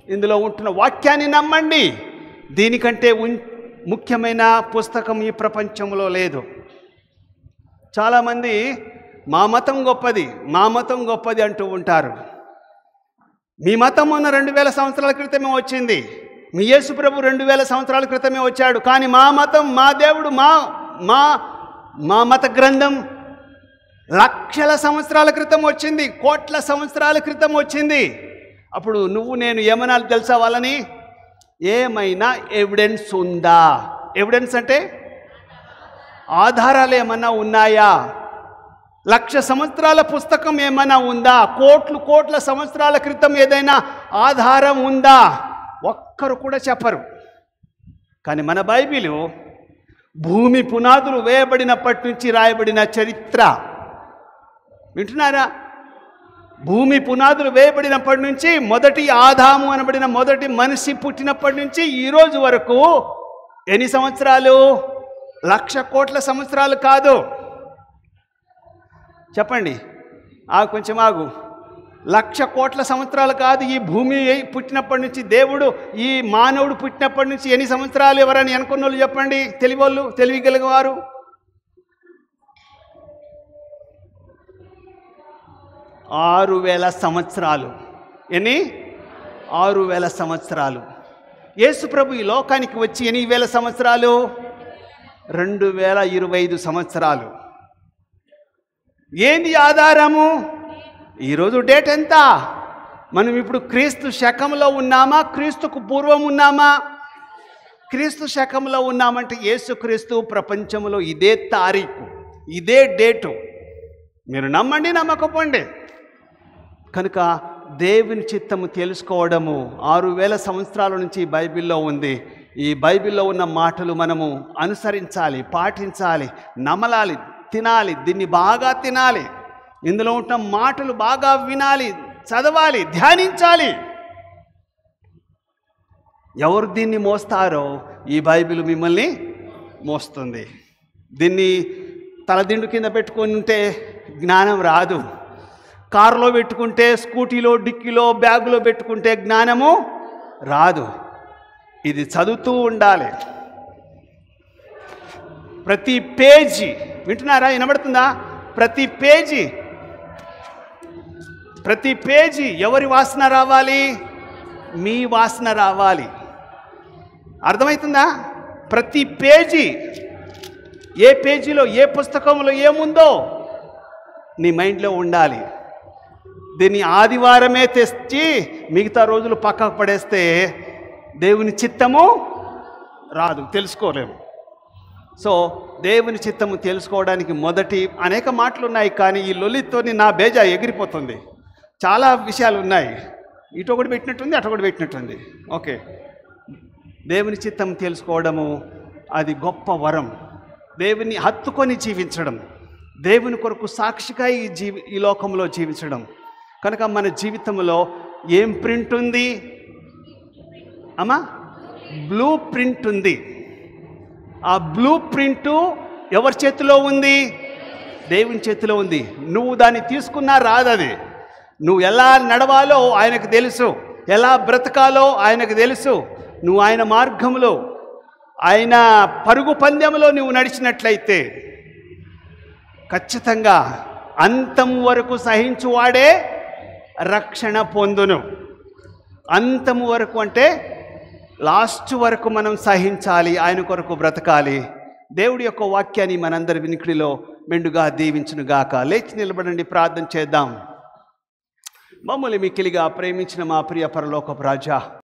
ఇందులో ఉంటున్న వాక్యాన్ని నమ్మండి. దీనికంటే ముఖ్యమైన పుస్తకం ఈ ప్రపంచంలో లేదు. చాలామంది మా మతం గొప్పది అంటూ ఉంటారు. మీ మతం ఉన్న 2000 సంవత్సరాల క్రితమే వచ్చింది. మీ యేసు ప్రభు 2000 సంవత్సరాల క్రితమే వచ్చాడు. కానీ మా మతం, మా దేవుడు, మా మత గ్రంథం లక్షల సంవత్సరాల క్రితం వచ్చింది, కోట్ల సంవత్సరాల క్రితం వచ్చింది. అప్పుడు నువ్వు నేను ఏమనాలి తెలుసా వాళ్ళని? ఏమైనా ఎవిడెన్స్ ఉందా? ఎవిడెన్స్ అంటే ఆధారాలు ఏమన్నా ఉన్నాయా? 1,00,000 సంవత్సరాల పుస్తకం ఏమైనా ఉందా? కోట్ల సంవత్సరాల క్రితం ఏదైనా ఆధారం ఉందా? ఒక్కరు కూడా చెప్పరు. కానీ మన బైబిలు భూమి పునాదులు వేయబడినప్పటి నుంచి రాయబడిన చరిత్ర. వింటున్నారా? భూమి పునాదులు వేయబడినప్పటి నుంచి, మొదటి ఆదాము అనబడిన మొదటి మనిషి పుట్టినప్పటి నుంచి ఈరోజు వరకు ఎన్ని సంవత్సరాలు? 1,00,000 కోట్ల సంవత్సరాలు కాదు. చెప్పండి, కొంచెం ఆగు. 1,00,000 కోట్ల సంవత్సరాలు కాదు. ఈ భూమి పుట్టినప్పటి నుంచి, దేవుడు ఈ మానవుడు పుట్టినప్పటి నుంచి ఎన్ని సంవత్సరాలు? ఎవరని అనుకున్న వాళ్ళు చెప్పండి, తెలివోళ్ళు, తెలివిగలిగేవారు. 6,000 సంవత్సరాలు. ఎన్ని? 6,000 సంవత్సరాలు. యేసు ప్రభు ఈ లోకానికి వచ్చి ఎన్ని వేల సంవత్సరాలు? 2025 సంవత్సరాలు. ఏంది ఆధారము? ఈరోజు డేట్ ఎంత? మనం ఇప్పుడు క్రీస్తు శకంలో ఉన్నామా, క్రీస్తుకు పూర్వం ఉన్నామా? క్రీస్తు శకంలో ఉన్నామంటే యేసుక్రీస్తు ప్రపంచంలో ఇదే తారీఖు, ఇదే డేటు. మీరు నమ్మండి, నమ్మకపోండి. కనుక దేవుని చిత్తము తెలుసుకోవడము 6,000 సంవత్సరాల నుంచి బైబిల్లో ఉంది. ఈ బైబిల్లో ఉన్న మాటలు మనము అనుసరించాలి, పాటించాలి, నమలాలి, తినాలి. దీన్ని బాగా తినాలి. ఇందులో ఉన్న మాటలు బాగా వినాలి, చదవాలి, ధ్యానించాలి. ఎవరు దీన్ని మోస్తారో ఈ బైబిల్ మిమ్మల్ని మోస్తుంది. దీన్ని తలదిండు కింద పెట్టుకొని ఉంటే జ్ఞానం రాదు. కారులో పెట్టుకుంటే, స్కూటీలో డిక్కీలో, బ్యాగులో పెట్టుకుంటే జ్ఞానము రాదు. ఇది చదువుతూ ఉండాలి. ప్రతి పేజీ, వింటున్నారా? వినబడుతుందా? ప్రతి పేజీ ఎవరి వాసన రావాలి? మీ వాసన రావాలి. అర్థమవుతుందా? ప్రతి పేజీ, ఏ పేజీలో, ఏ పుస్తకంలో ఏముందో నీ మైండ్లో ఉండాలి. దీన్ని ఆదివారమే తెచ్చి మిగతా రోజులు పక్కకు పడేస్తే దేవుని చిత్తము రాదు, తెలుసుకోలేము. సో దేవుని చిత్తము తెలుసుకోవడానికి మొదటి అనేక మాటలు ఉన్నాయి. కానీ ఈ లొలితోని నా బేజా ఎగిరిపోతుంది. చాలా విషయాలు ఉన్నాయి. ఇటు ఒకటి పెట్టినట్టుంది, అటు ఒకటి పెట్టినట్టుంది. ఓకే, దేవుని చిత్తం తెలుసుకోవడము అది గొప్ప వరం. దేవుని హత్తుకొని జీవించడం, దేవుని కొరకు సాక్షిగా ఈ లోకంలో జీవించడం. కనుక మన జీవితంలో ఏం ప్రింట్ ఉంది అమ్మా? బ్లూ ప్రింట్ ఉంది. ఆ బ్లూ ప్రింటు ఎవరి చేతిలో ఉంది? దేవుని చేతిలో ఉంది. నువ్వు దాన్ని తీసుకున్నా రాదది. నువ్వు ఎలా నడవాలో ఆయనకు తెలుసు, ఎలా బ్రతకాలో ఆయనకు తెలుసు. నువ్వు ఆయన మార్గంలో, ఆయన పరుగు పందెంలో నువ్వు నడిచినట్లయితే ఖచ్చితంగా అంతం వరకు సహించువాడే రక్షణ పొందును. అంతము వరకు అంటే లాస్ట్ వరకు మనం సహించాలి, ఆయన కొరకు బ్రతకాలి. దేవుడి యొక్క వాక్యాన్ని మనందరి వినికిడిలో మెండుగా దీవించునుగాక. లేచి నిలబడండి, ప్రార్థన చేద్దాం. మమ్మల్ని మిక్కిలిగా ప్రేమించిన మా ప్రియ పరలోకపు రాజా,